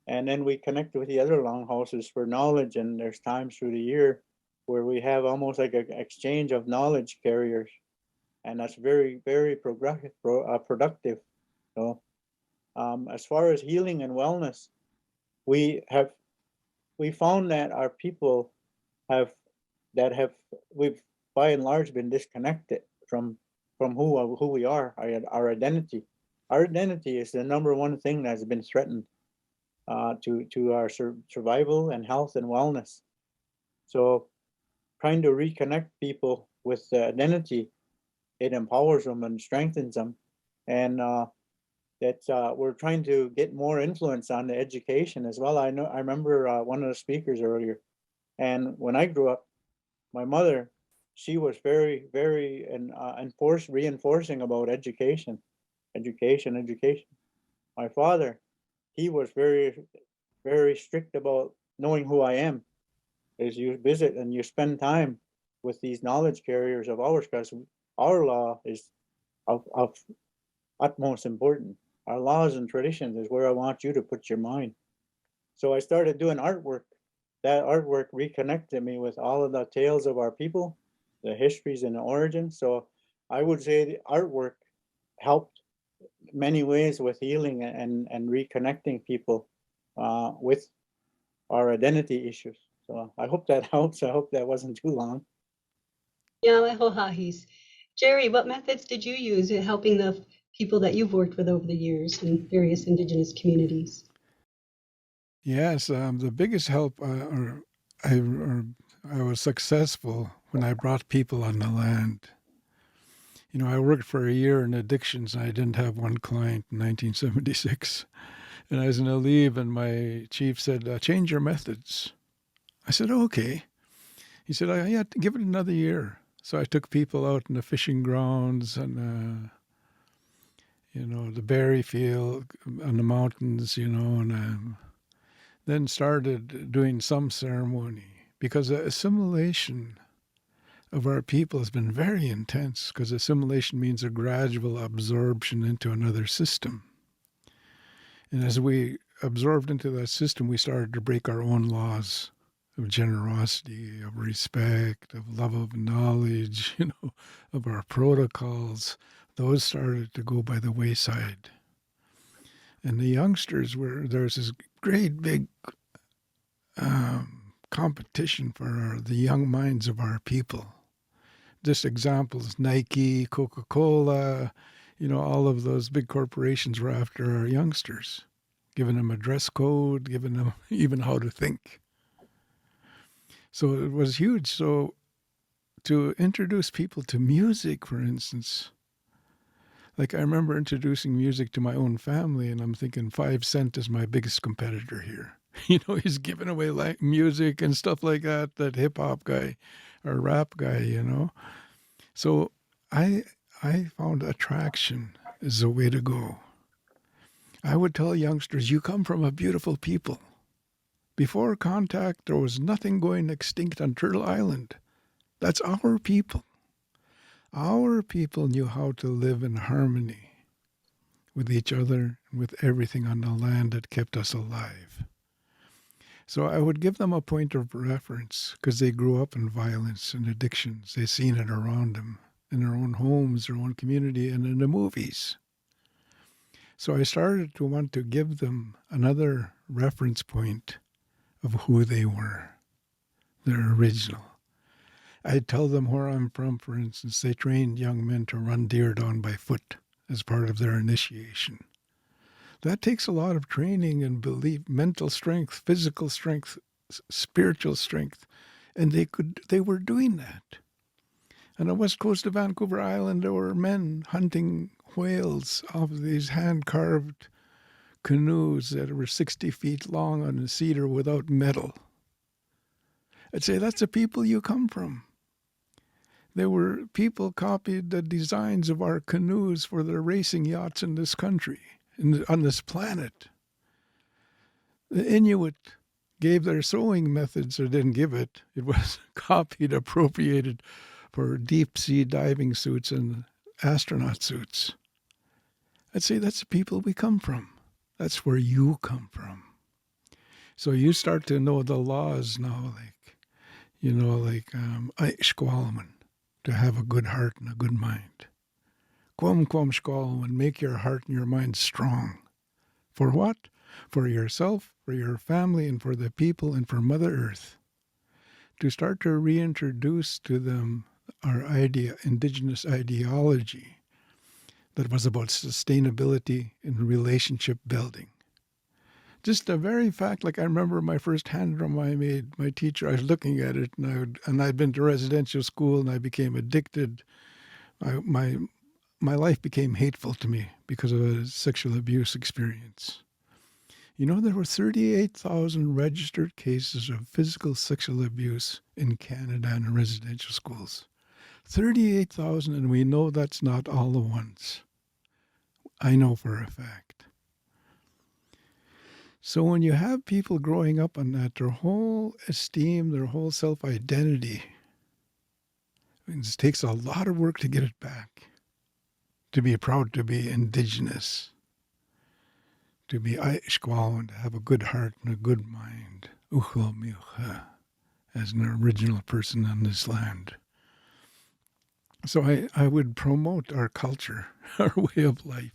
And then we connect with the other longhouses for knowledge. And there's times through the year where we have almost like an exchange of knowledge carriers. And that's very, very productive. So as far as healing and wellness, we found that our people we've by and large been disconnected from who we are, our identity. Our identity is the number one thing that's been threatened to our survival and health and wellness. So trying to reconnect people with the identity, it empowers them and strengthens them. And we're trying to get more influence on the education as well. I remember one of the speakers earlier, and when I grew up, my mother, she was very, very reinforcing about education. My father, he was very, very strict about knowing who I am. As you visit and you spend time with these knowledge carriers of ours, because our law is of utmost importance. Our laws and traditions is where I want you to put your mind. So I started doing artwork. That artwork reconnected me with all of the tales of our people, the histories and the origins. So I would say the artwork helped many ways with healing and reconnecting people with our identity issues. So I hope that helps. I hope that wasn't too long. Yeah, Gerry, what methods did you use in helping the people that you've worked with over the years in various Indigenous communities? Yes, the biggest help, I was successful when I brought people on the land. You know, I worked for a year in addictions, and I didn't have one client in 1976. And I was in a leave, and my chief said, change your methods. I said, okay. He said, yeah, give it another year. So I took people out in the fishing grounds and, the berry field on the mountains, and then started doing some ceremony, because the assimilation of our people has been very intense, because assimilation means a gradual absorption into another system. And as we absorbed into that system, we started to break our own laws of generosity, of respect, of love of knowledge, of our protocols. Those started to go by the wayside. And the youngsters there's this great big competition for the young minds of our people. Just examples, Nike, Coca-Cola, all of those big corporations were after our youngsters, giving them a dress code, giving them even how to think. So it was huge. So to introduce people to music, for instance, like I remember introducing music to my own family, and I'm thinking 5 Cent is my biggest competitor here. He's giving away music and stuff like that hip hop guy or rap guy, So I found attraction is the way to go. I would tell youngsters, you come from a beautiful people. Before contact, there was nothing going extinct on Turtle Island. That's our people. Our people knew how to live in harmony with each other and with everything on the land that kept us alive. So I would give them a point of reference, because they grew up in violence and addictions. They've seen it around them, in their own homes, their own community, and in the movies. So I started to want to give them another reference point of who they were, their original. I'd tell them where I'm from, for instance. They trained young men to run deer down by foot as part of their initiation. That takes a lot of training and belief, mental strength, physical strength, spiritual strength. And they were doing that. On the west coast of Vancouver Island, there were men hunting whales off of these hand-carved canoes that were 60 feet long on a cedar without metal. I'd say, that's the people you come from. There were people copied the designs of our canoes for their racing yachts in this country, on this planet. The Inuit gave their sewing methods, or didn't give it. It was copied, appropriated for deep sea diving suits and astronaut suits. I'd say that's the people we come from. That's where you come from. So you start to know the laws now, like Squalaman, to have a good heart and a good mind. Quam Squalaman, make your heart and your mind strong. For what? For yourself, for your family, and for the people, and for Mother Earth. To start to reintroduce to them our Indigenous ideology that was about sustainability and relationship building. Just the very fact, like I remember my first hand drum I made, my teacher, I was looking at it, and I'd been to residential school, and I became addicted. My life became hateful to me because of a sexual abuse experience. You know, there were 38,000 registered cases of physical sexual abuse in Canada in residential schools. 38,000, and we know that's not all the ones. I know for a fact. So when you have people growing up on that, their whole esteem, their whole self-identity, it takes a lot of work to get it back. To be proud to be Indigenous. To be Aishkwal, to have a good heart and a good mind, as an original person on this land. So I would promote our culture, our way of life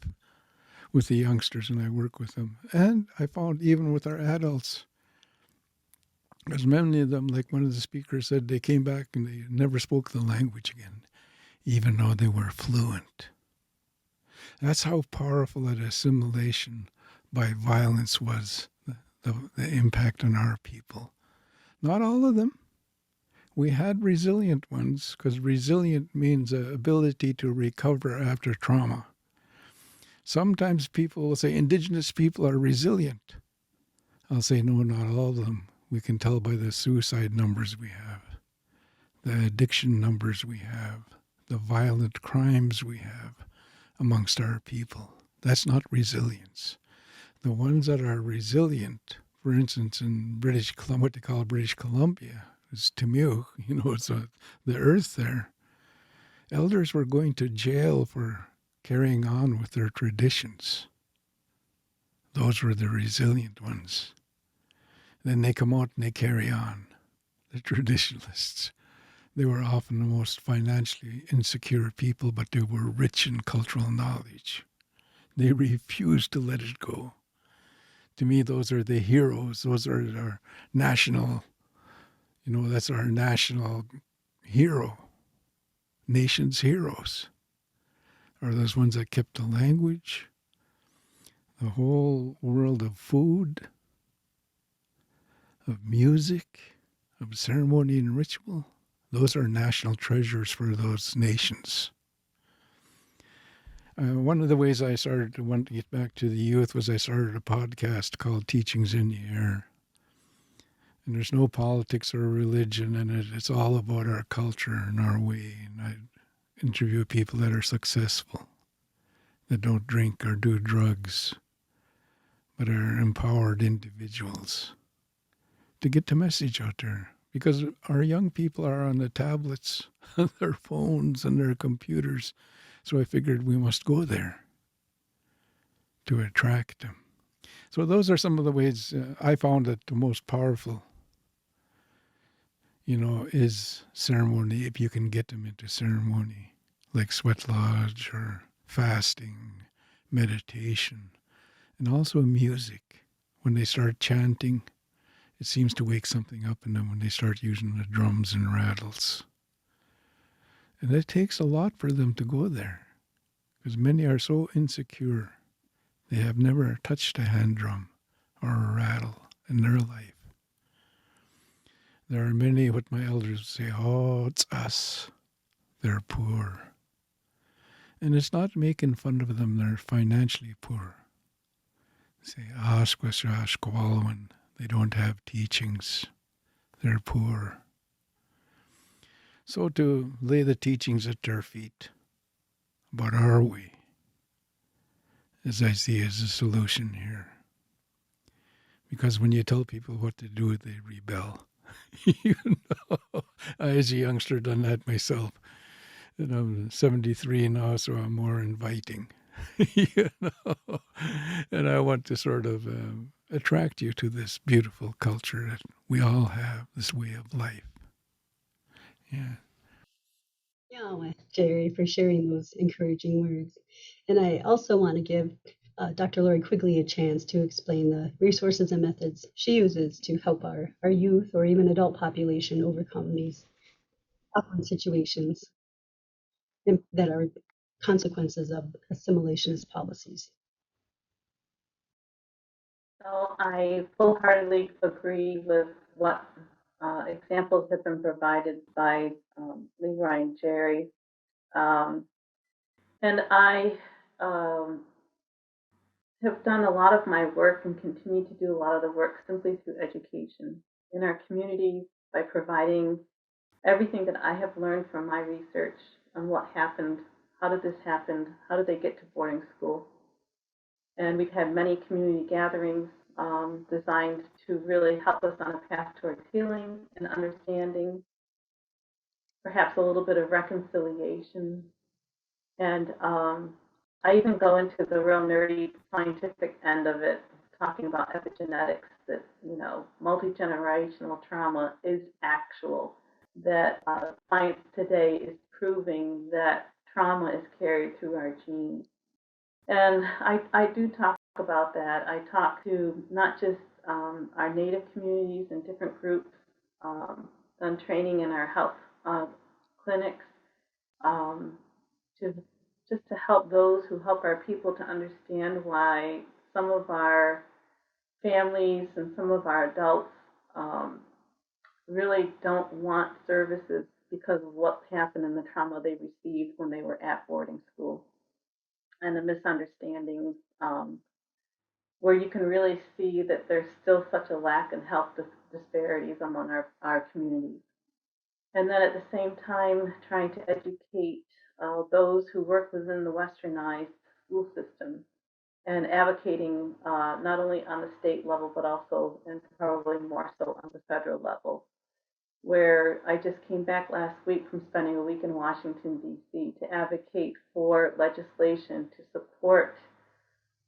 with the youngsters, and I work with them. And I found even with our adults, because many of them, like one of the speakers said, they came back and they never spoke the language again, even though they were fluent. That's how powerful that assimilation by violence was, the impact on our people. Not all of them. We had resilient ones, because resilient means the ability to recover after trauma. Sometimes people will say Indigenous people are resilient. I'll say, no, not all of them. We can tell by the suicide numbers we have, the addiction numbers we have, the violent crimes we have amongst our people. That's not resilience. The ones that are resilient, for instance, in British Columbia, what they call British Columbia, is Timiu, it's the earth there. Elders were going to jail for carrying on with their traditions. Those were the resilient ones. Then they come out and they carry on. The traditionalists. They were often the most financially insecure people, but they were rich in cultural knowledge. They refused to let it go. To me, those are the heroes. Those are our national, that's our national hero. Nation's heroes are those ones that kept the language, the whole world of food, of music, of ceremony and ritual. Those are national treasures for those nations. One of the ways I started to want to get back to the youth was I started a podcast called Teachings in the Air. And there's no politics or religion in it. It's all about our culture and our way. And I interview people that are successful, that don't drink or do drugs, but are empowered individuals to get the message out there. Because our young people are on the tablets, their phones, and their computers. So I figured we must go there to attract them. So those are some of the ways I found that the most powerful, is ceremony, if you can get them into ceremony, like sweat lodge or fasting, meditation, and also music. When they start chanting, it seems to wake something up in them when they start using the drums and rattles. And it takes a lot for them to go there, because many are so insecure. They have never touched a hand drum or a rattle in their life. There are many, what my elders say, oh, it's us. They're poor. And it's not making fun of them, they're financially poor. Say, Ashkwashash, they don't have teachings. They're poor. So to lay the teachings at their feet, but are we, as I see as a solution here? because when you tell people what to do, they rebel. You know, I, as a youngster, done that myself. And I'm 73 now, so I'm more inviting. You know, and I want to sort of attract you to this beautiful culture that we all have, this way of life. Yeah. Yeah, well, Gerry, for sharing those encouraging words. And I also want to give Dr. Leroy Quigley a chance to explain the resources and methods she uses to help our youth or even adult population overcome these awkward situations that are consequences of assimilationist policies. So I wholeheartedly agree with what examples have been provided by Leroy and Gerry. And I have done a lot of my work and continue to do a lot of the work simply through education in our community by providing everything that I have learned from my research on what happened, how did this happen, how did they get to boarding school. And we've had many community gatherings designed to really help us on a path towards healing and understanding, perhaps a little bit of reconciliation. And I even go into the real nerdy scientific end of it, talking about epigenetics, that, you know, multi-generational trauma is actual, that science today is proving that trauma is carried through our genes. And I do talk about that. I talk to not just our Native communities and different groups, done training in our health clinics, to just to help those who help our people to understand why some of our families and some of our adults really don't want services because of what happened and the trauma they received when they were at boarding school, and the misunderstandings, where you can really see that there's still such a lack in health disparities among our communities. And then at the same time, trying to educate those who work within the westernized school system and advocating not only on the state level, but also, and probably more so, on the federal level, where I just came back last week from spending a week in Washington, D.C. to advocate for legislation to support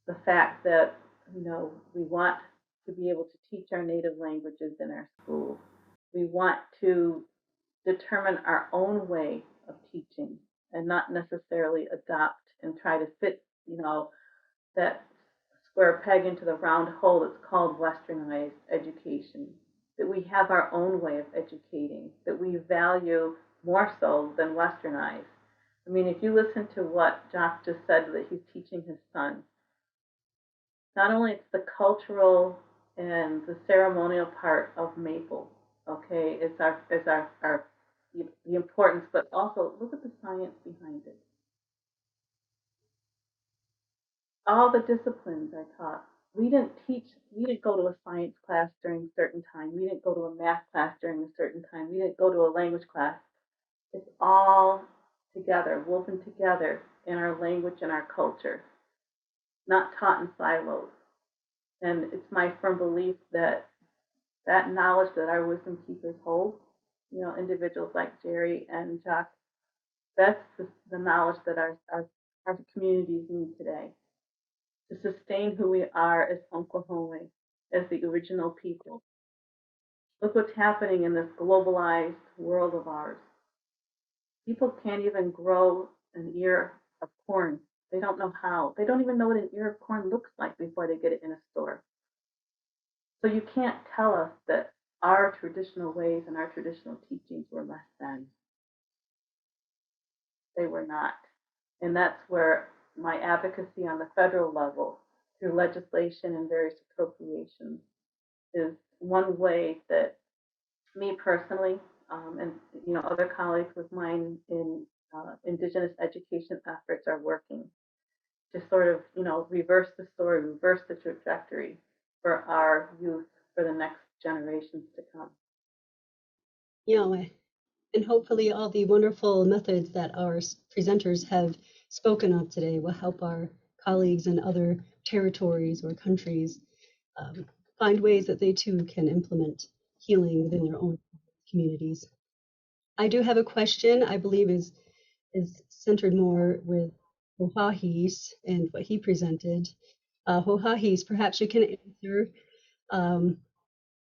the fact that, you know, we want to be able to teach our native languages in our schools. We want to determine our own way of teaching and not necessarily adopt and try to fit, you know, that square peg into the round hole that's called westernized education. That we have our own way of educating, that we value more so than westernized. I mean, if you listen to what Jock just said that he's teaching his son, not only it's the cultural and the ceremonial part of Maple, okay, it's our the importance, but also look at the science behind it. All the disciplines are taught. We didn't go to a science class during a certain time. We didn't go to a math class during a certain time. We didn't go to a language class. It's all together, woven together in our language and our culture, not taught in silos. And it's my firm belief that that knowledge that our wisdom keepers hold, you know, individuals like Gerry and Jock, that's the knowledge that our communities need today to sustain who we are as Oklahoma, as the original people. Look what's happening in this globalized world of ours. People can't even grow an ear of corn. They don't know how. They don't even know what an ear of corn looks like before they get it in a store. So you can't tell us that our traditional ways and our traditional teachings were less than. They were not. And that's where my advocacy on the federal level through legislation and various appropriations is one way that me personally, and you know, other colleagues of mine in Indigenous education efforts are working to sort of, you know, reverse the story, reverse the trajectory for our youth, for the next generations to come. Yeah, and hopefully all the wonderful methods that our presenters have spoken of today will help our colleagues in other territories or countries find ways that they too can implement healing within their own communities. I do have a question I believe is centered more with Hohahis and what he presented. Hohahis, perhaps you can answer.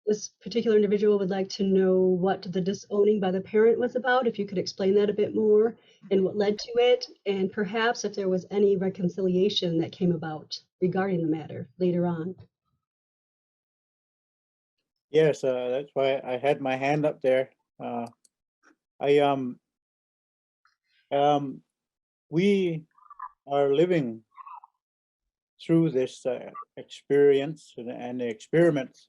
This particular individual would like to know what the disowning by the parent was about, if you could explain that a bit more, and what led to it, and perhaps if there was any reconciliation that came about regarding the matter later on. Yes, that's why I had my hand up there. We are living through this experience and the experiments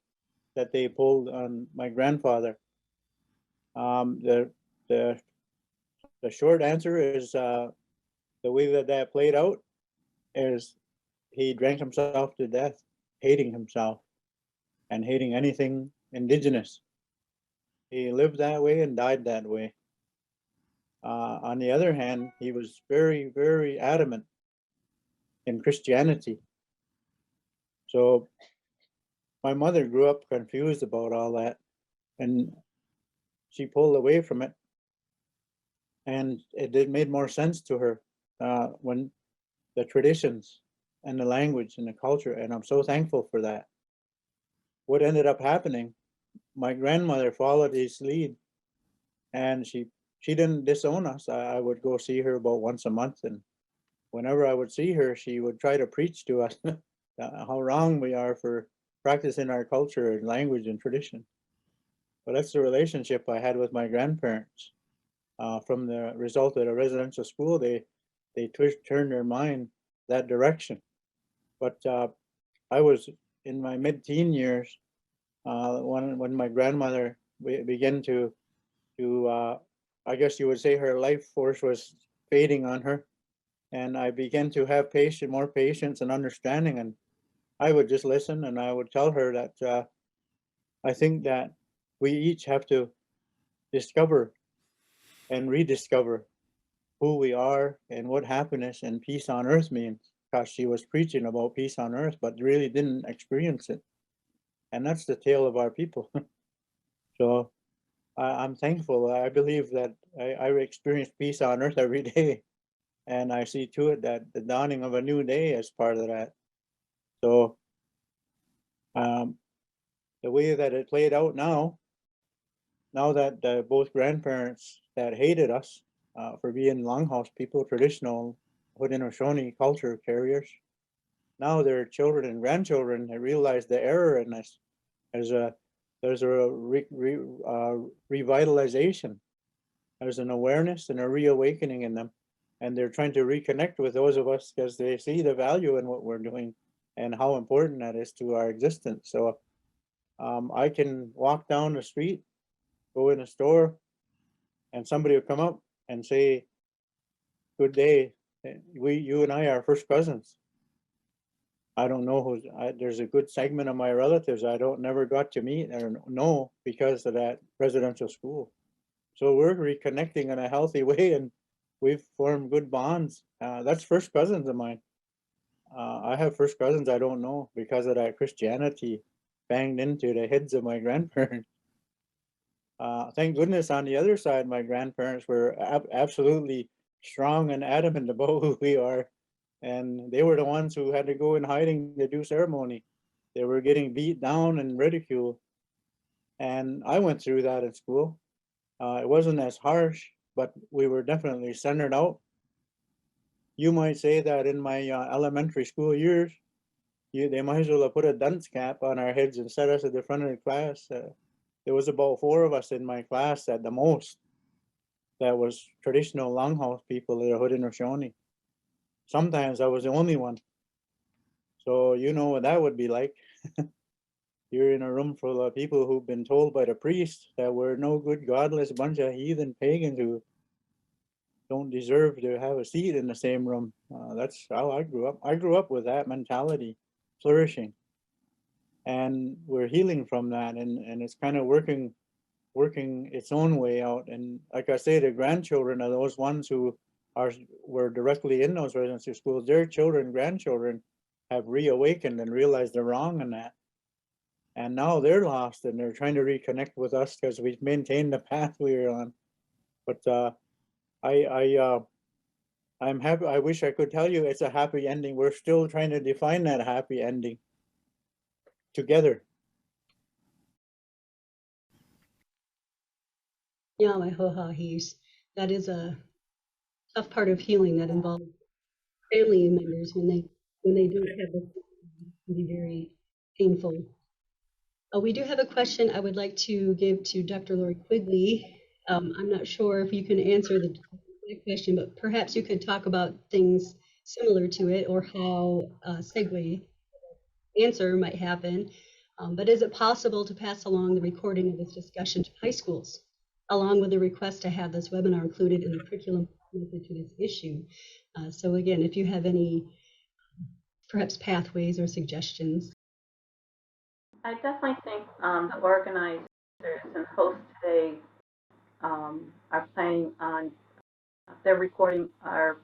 that they pulled on my grandfather. The short answer is the way that played out is he drank himself to death, hating himself and hating anything indigenous. He lived that way and died that way. On the other hand, he was very, very adamant in Christianity. So my mother grew up confused about all that, and she pulled away from it. And it made more sense to her when the traditions and the language and the culture, and I'm so thankful for that. What ended up happening, my grandmother followed his lead, and she didn't disown us. I would go see her about once a month, and whenever I would see her, she would try to preach to us how wrong we are for practicing our culture and language and tradition. But that's the relationship I had with my grandparents. From the result of a residential school, they turned their mind that direction. But I was in my mid-teen years when my grandmother began to I guess you would say her life force was fading on her, and I began to have more patience and understanding, and I would just listen, and I would tell her that I think that we each have to discover and rediscover who we are and what happiness and peace on earth means, because she was preaching about peace on earth, but really didn't experience it. And that's the tale of our people. So I'm thankful. I believe that I experience peace on earth every day. And I see to it that the dawning of a new day is part of that. So the way that it played out now that both grandparents that hated us for being longhouse people, traditional Haudenosaunee culture carriers, now their children and grandchildren have realized the error in this. There's a revitalization. There's an awareness and a reawakening in them, and they're trying to reconnect with those of us because they see the value in what we're doing and how important that is to our existence. So I can walk down the street, go in a store, and somebody will come up and say, "Good day. You and I are first cousins." I don't know who's. There's a good segment of my relatives I never got to meet or know because of that residential school. So we're reconnecting in a healthy way, and we've formed good bonds. That's first cousins of mine. I have first cousins I don't know because of that Christianity banged into the heads of my grandparents. Thank goodness on the other side, my grandparents were absolutely strong and adamant about who we are. And they were the ones who had to go in hiding to do ceremony. They were getting beat down and ridiculed. And I went through that in school. It wasn't as harsh, but we were definitely centered out. You might say that in my elementary school years, they might as well have put a dunce cap on our heads and set us at the front of the class. There was about 4 of us in my class at the most that was traditional longhouse people that are Haudenosaunee. Sometimes I was the only one. So you know what that would be like. You're in a room full of people who've been told by the priest that we're no good, godless bunch of heathen pagans who don't deserve to have a seat in the same room. That's how I grew up. I grew up with that mentality flourishing. And we're healing from that, and it's kind of working its own way out. And like I say, the grandchildren are those ones who were directly in those residency schools. Their children, grandchildren have reawakened and realized they're wrong in that. And now they're lost and they're trying to reconnect with us because we've maintained the path we were on. But I'm happy. I wish I could tell you it's a happy ending. We're still trying to define that happy ending together. Yeah, my hohahis. That is a tough part of healing that involves family members when they don't have this. It can be very painful. We do have a question I would like to give to Dr. Lori Quigley. I'm not sure if you can answer the question, but perhaps you could talk about things similar to it or how a segue answer might happen. But is it possible to pass along the recording of this discussion to high schools, along with a request to have this webinar included in the curriculum connected to this issue? So again, if you have any perhaps pathways or suggestions. I definitely think the organizers and hosts today are planning on, they're recording our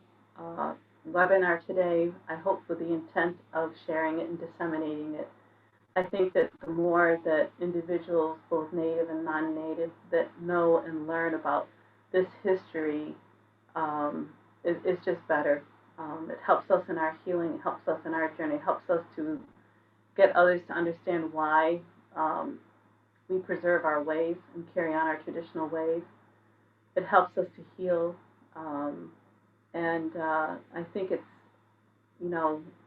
webinar today, I hope with the intent of sharing it and disseminating it. I think that the more that individuals, both native and non-native, that know and learn about this history is just better. It helps us in our healing, it helps us in our journey, it helps us to get others to understand why we preserve our ways and carry on our traditional ways. It helps us to heal. And I think it's,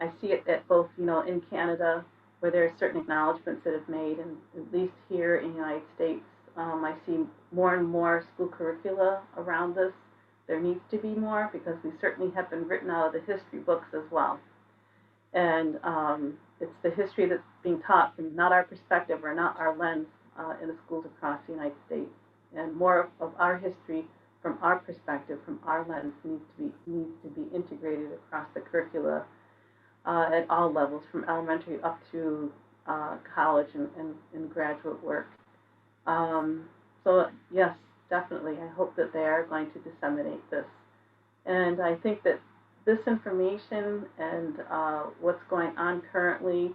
I see it at both, in Canada, where there are certain acknowledgments that have made, and at least here in the United States, I see more and more school curricula around this. There needs to be more because we certainly have been written out of the history books as well. And it's the history that's being taught from not our perspective or not our lens in the schools across the United States. And more of our history from our perspective, from our lens, needs to be integrated across the curricula at all levels, from elementary up to college and graduate work. So yes, definitely, I hope that they are going to disseminate this. And I think that this information and what's going on currently,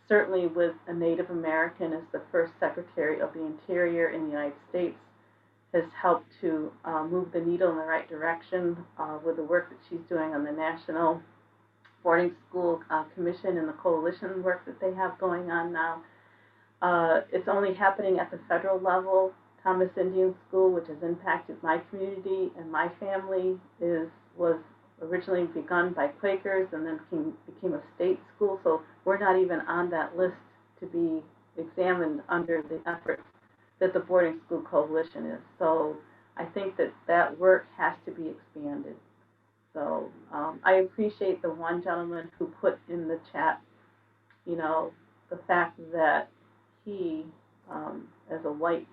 certainly with a Native American as the first Secretary of the Interior in the United States, has helped to move the needle in the right direction with the work that she's doing on the National Boarding School Commission and the coalition work that they have going on now. It's only happening at the federal level. Thomas Indian School, which has impacted my community and my family, was originally begun by Quakers and then became a state school. So we're not even on that list to be examined under the efforts that the Boarding School Coalition is. So I think that work has to be expanded. So I appreciate the one gentleman who put in the chat, the fact that he, as a white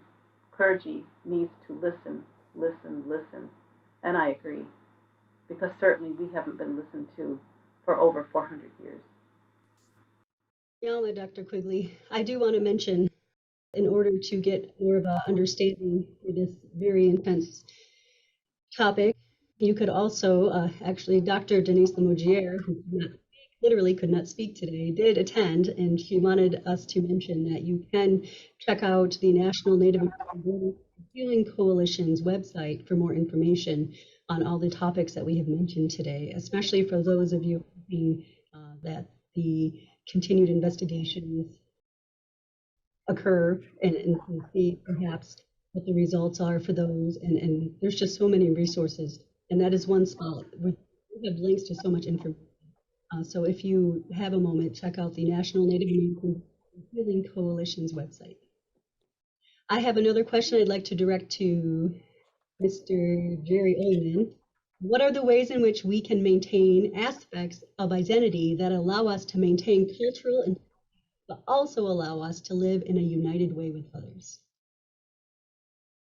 clergy, needs to listen. And I agree, because certainly we haven't been listened to for over 400 years. Yeah, Dr. Quigley, I do want to mention, in order to get more of an understanding for this very intense topic, you could also, actually, Dr. Denise Lajimodiere, who literally could not speak today, did attend, and she wanted us to mention that you can check out the National Native American Healing Coalition's website for more information on all the topics that we have mentioned today, especially for those of you hoping that the continued investigations occur and see perhaps what the results are for those. And there's just so many resources. And that is one spot. We have links to so much information. So if you have a moment, check out the National Native American Healing Coalition's website. I have another question I'd like to direct to Mr. Gerry Oleman. What are the ways in which we can maintain aspects of identity that allow us to maintain cultural and but also allow us to live in a united way with others?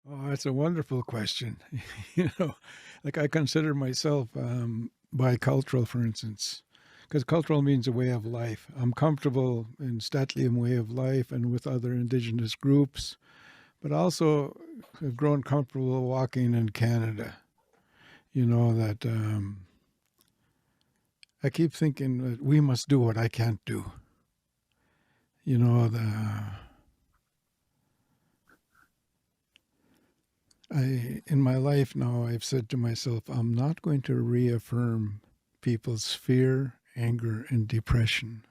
Oh, that's a wonderful question. Like I consider myself bicultural, for instance, because cultural means a way of life. I'm comfortable in Statlium way of life and with other Indigenous groups, but also have grown comfortable walking in Canada. That I keep thinking that we must do what I can't do. In my life now, I've said to myself, I'm not going to reaffirm people's fear, anger, and depression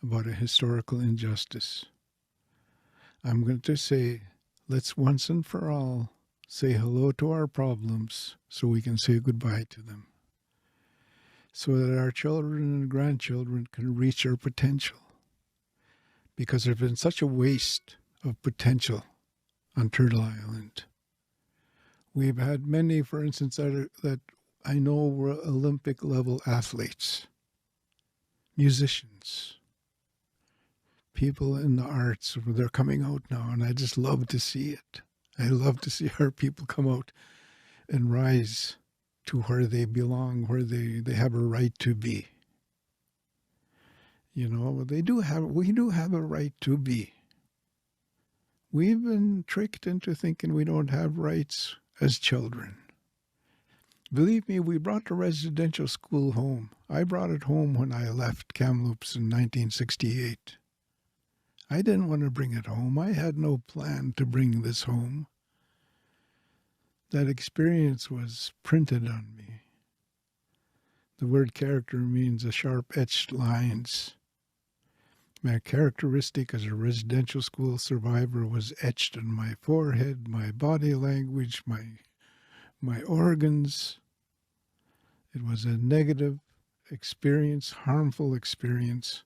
about a historical injustice. I'm going to say, let's once and for all say hello to our problems so we can say goodbye to them, so that our children and grandchildren can reach their potential. Because there's been such a waste of potential on Turtle Island. We've had many, for instance, that I know were Olympic level athletes, musicians, people in the arts. They're coming out now, and I just love to see it. I love to see our people come out and rise to where they belong, where they have a right to be. You know, we do have a right to be. We've been tricked into thinking we don't have rights as children. Believe me, we brought the residential school home. I brought it home when I left Kamloops in 1968. I didn't want to bring it home. I had no plan to bring this home. That experience was printed on me. The word character means a sharp etched lines. My characteristic as a residential school survivor was etched in my forehead, my body language, my organs. It was a negative experience, harmful experience.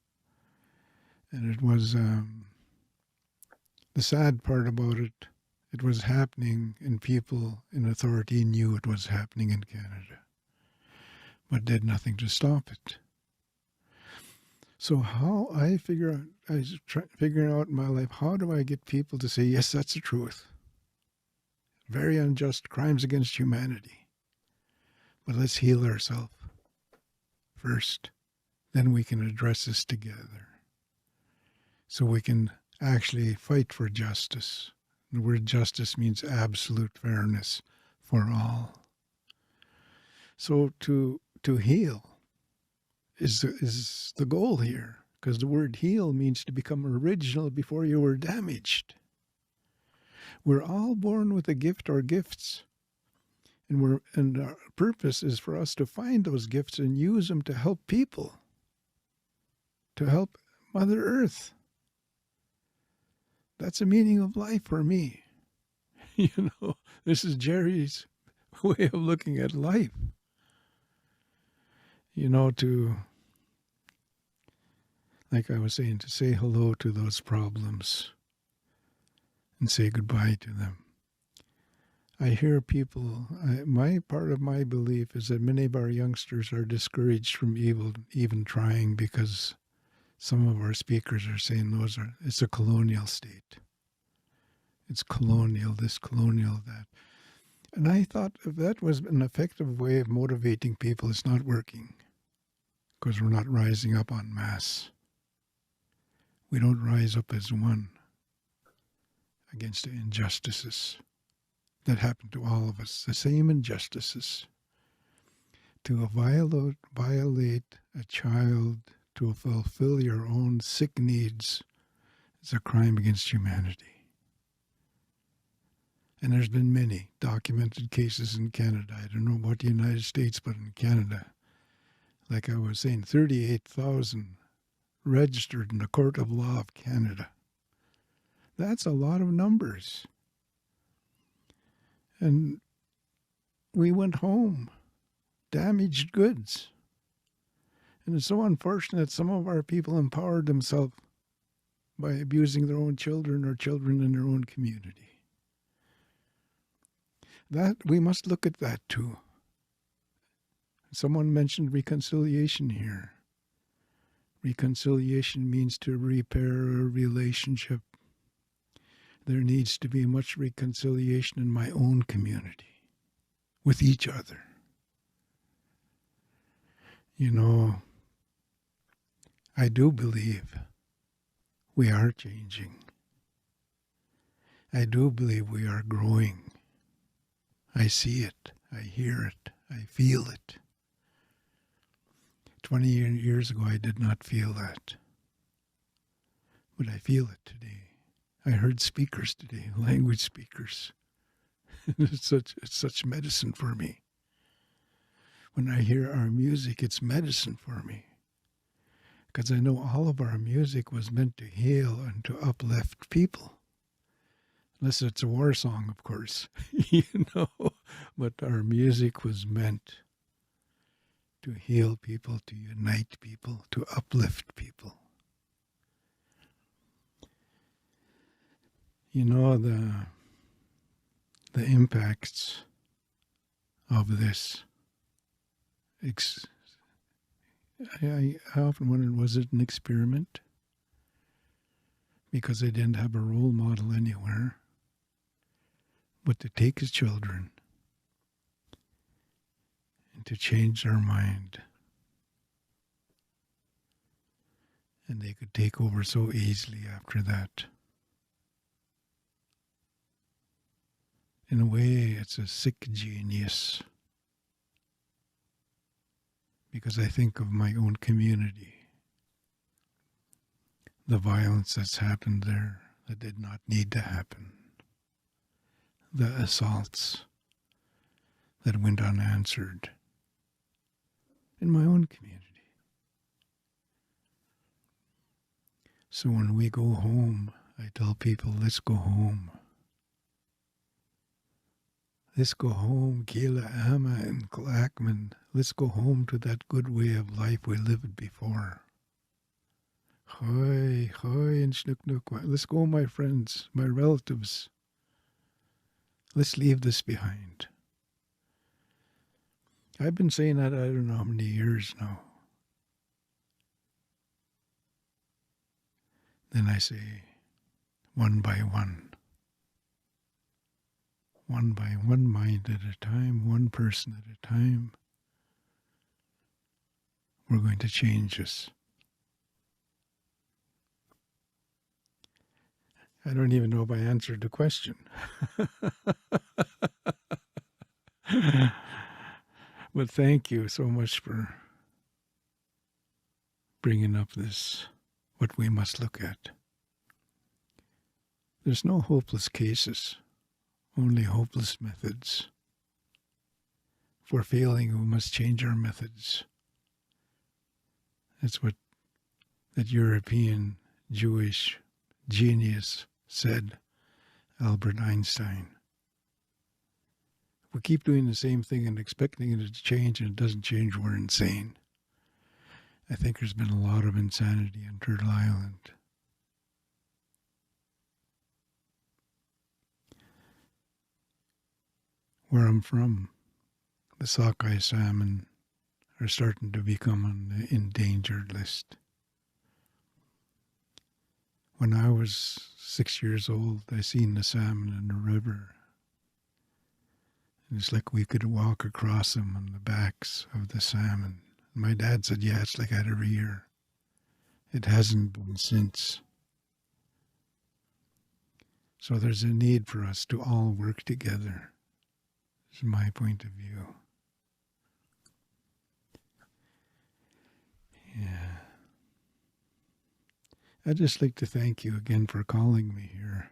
And it was, the sad part about it, it was happening and people in authority knew it was happening in Canada, but did nothing to stop it. So how I was figuring out in my life, how do I get people to say, yes, that's the truth. Very unjust crimes against humanity. But let's heal ourselves first. Then we can address this together. So we can actually fight for justice. The word justice means absolute fairness for all. So to heal is the goal here, because the word heal means to become original before you were damaged. We're all born with a gift or gifts, and our purpose is for us to find those gifts and use them to help people, to help Mother Earth. That's the meaning of life for me. You know, this is Gerry's way of looking at life. You know, like I was saying, to say hello to those problems and say goodbye to them. I hear people, my part of my belief is that many of our youngsters are discouraged from even trying because some of our speakers are saying it's a colonial state. It's colonial this, colonial that. And I thought if that was an effective way of motivating people, it's not working because we're not rising up en masse. We don't rise up as one against the injustices that happen to all of us, the same injustices. To violate a child, to fulfill your own sick needs, is a crime against humanity. And there's been many documented cases in Canada. I don't know about the United States, but in Canada, like I was saying, 38,000 registered in the Court of Law of Canada. That's a lot of numbers. And we went home, damaged goods. And it's so unfortunate some of our people empowered themselves by abusing their own children or children in their own community. That we must look at that too. Someone mentioned reconciliation here. Reconciliation means to repair a relationship. There needs to be much reconciliation in my own community with each other. You know, I do believe we are changing. I do believe we are growing. I see it, I hear it, I feel it. 20 years ago, I did not feel that. But I feel it today. I heard speakers today, language speakers, It's such medicine for me. When I hear our music, it's medicine for me. Because I know all of our music was meant to heal and to uplift people. Unless it's a war song, of course, you know. But our music was meant to heal people, to unite people, to uplift people. You know, the impacts of this. I often wondered, was it an experiment? Because they didn't have a role model anywhere. But to take his children and to change their mind. And they could take over so easily after that. In a way, it's a sick genius. Because I think of my own community. The violence that's happened there that did not need to happen. The assaults that went unanswered in my own community. So when we go home, I tell people, let's go home. Let's go home, Kila Ama and Clackman. Let's go home to that good way of life we lived before. Hoy, hoy, and Snook. Let's go, my friends, my relatives. Let's leave this behind. I've been saying that I don't know how many years now. Then I say, one by one mind at a time, one person at a time, we're going to change this. I don't even know if I answered the question. But thank you so much for bringing up this, what we must look at. There's no hopeless cases, only hopeless methods. If we're failing, we must change our methods. That's what that European Jewish genius said, Albert Einstein. If we keep doing the same thing and expecting it to change and it doesn't change, we're insane. I think there's been a lot of insanity on Turtle Island. Where I'm from, the sockeye salmon are starting to become on the endangered list. When I was 6 years old, I seen the salmon in the river. And it's like we could walk across them on the backs of the salmon. My dad said, yeah, it's like that every year. It hasn't been since. So there's a need for us to all work together. This is my point of view. Yeah. I'd just like to thank you again for calling me here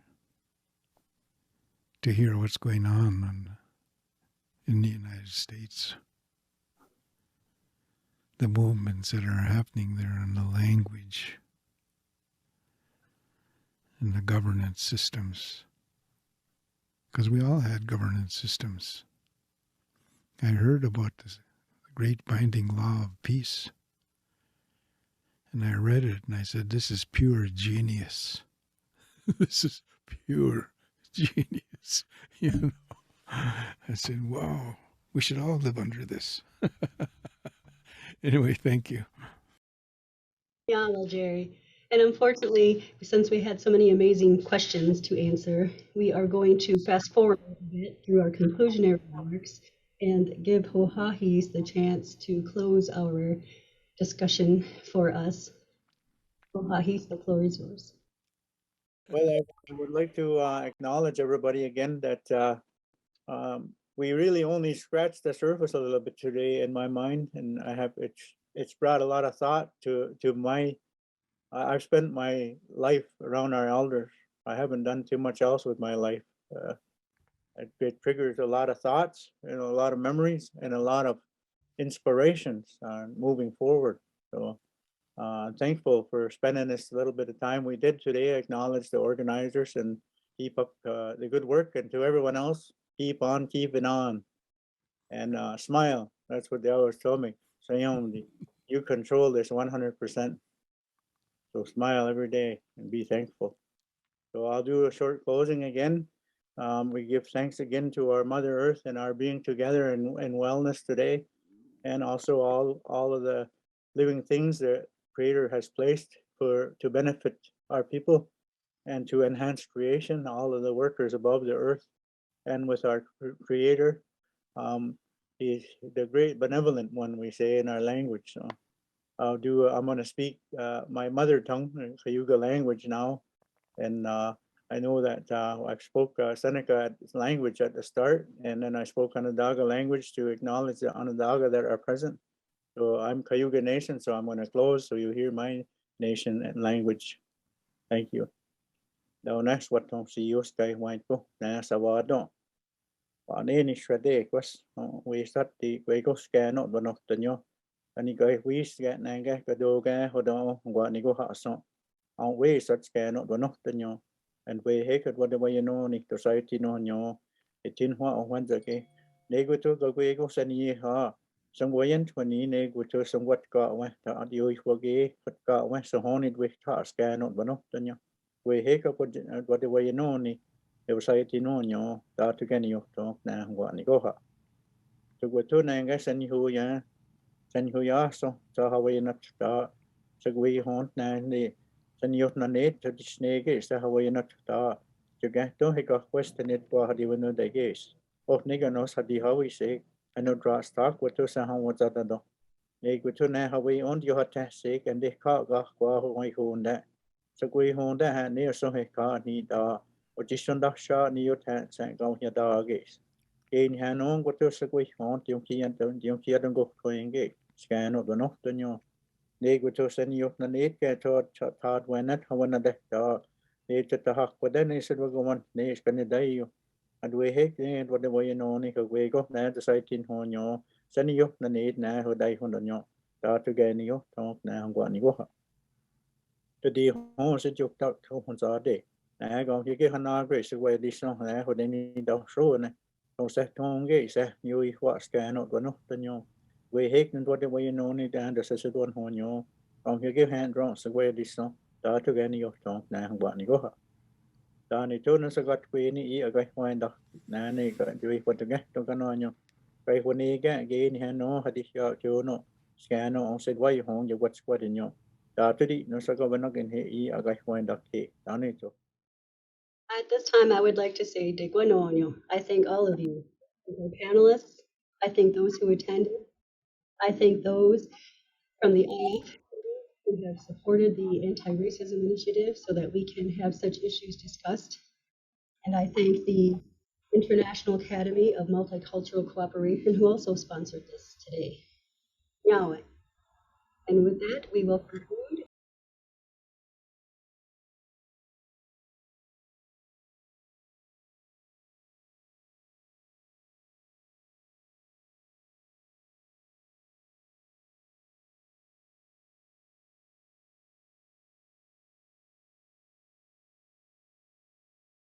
to hear what's going on in the United States. The movements that are happening there and the language and the governance systems. Because we all had governance systems. I heard about this great binding law of peace. And I read it and I said, this is pure genius. This is pure genius. You know, I said, wow, we should all live under this. Anyway, thank you. Yeah, well, Gerry. And unfortunately, since we had so many amazing questions to answer, we are going to fast forward a bit through our conclusionary remarks and give Hohahis the chance to close our discussion for us. Hohahis, the floor is yours. Well, I would like to acknowledge everybody again that we really only scratched the surface a little bit today in my mind, and it's brought a lot of thought to my. I've spent my life around our elders. I haven't done too much else with my life. It triggers a lot of thoughts, a lot of memories, and a lot of inspirations moving forward. So I'm thankful for spending this little bit of time we did today. I acknowledge the organizers and keep up the good work. And to everyone else, keep on keeping on and smile. That's what they always told me. So, you control this 100%. So smile every day and be thankful. So I'll do a short closing again. We give thanks again to our Mother Earth and our being together in wellness today, and also all of the living things that Creator has placed to benefit our people and to enhance creation, all of the workers above the earth and with our Creator. He's the great benevolent one, we say in our language. So I'm going to speak my mother tongue, Cayuga language now. And I know that I spoke Seneca language at the start, and then I spoke Onondaga language to acknowledge the Onondaga that are present. So I'm Cayuga Nation, so I'm going to close so you hear my nation and language. Thank you. Now next what don't see you sky white go na savado. Ni shredek was we start the we go scan not but not the nyo. And you go we get nanga go do ga hodo what ni go haso. On we start scan not but not the nyo. And we hake at what the way ni society no nyo. It tin what on one the ne go to go we go send ye ha. Some way in 20 ne go to some what got went to you for gay, but got went so honed with task scan not but not the nyo. We hake up what the way ni. Society no nyo ta to get you to na what ni go ha. So go to na ga send you ya so how we not ta so we haunt na ni send you na net to the snake is how we not ta to get to he got question it what do you know the case of nigga knows how we say I know draw stock what to say how what's that do they go to na how we on you hot sick and they caught go we hold that so we hold that near so he caught ni da or just on that shot ni your tent sang go here dog is in Hanon what to say we haunt you can't don't go playing gate scan of the north the new they go to send you na need get to thought when it how another dog they to the hawk but then they said we're going they spend the day you and we hate and whatever you know ni we go na the site in hon yo send you na need na ho dai hon yo da to get you talk na hon ni go to the hon se juk ta to hon sa de na go you get hana great so where this song na ho ni do show na so se tong ge se you what scan not no the yo we hate and whatever you know ni da the se don hon yo you get hand drawn so where this song da to get you talk na hon ni go da ni to na sa gat we ni I ga find da na ni ga ju what to get to kan no cái hôm nay cái này nó hay đi cho nó scan nó sẽ quay hông giờ what's what in nhau đó thì nó sẽ có vấn đề cái ý ở cái point đó thì đó này cho At this time, I would like to say de guanonyo. I thank all of you, our panelists. I thank those who attended. I thank those from the IF who have supported the anti-racism initiative so that we can have such issues discussed. And I thank the International Academy of Multicultural Cooperation who also sponsored this today. Now, and with that, we will conclude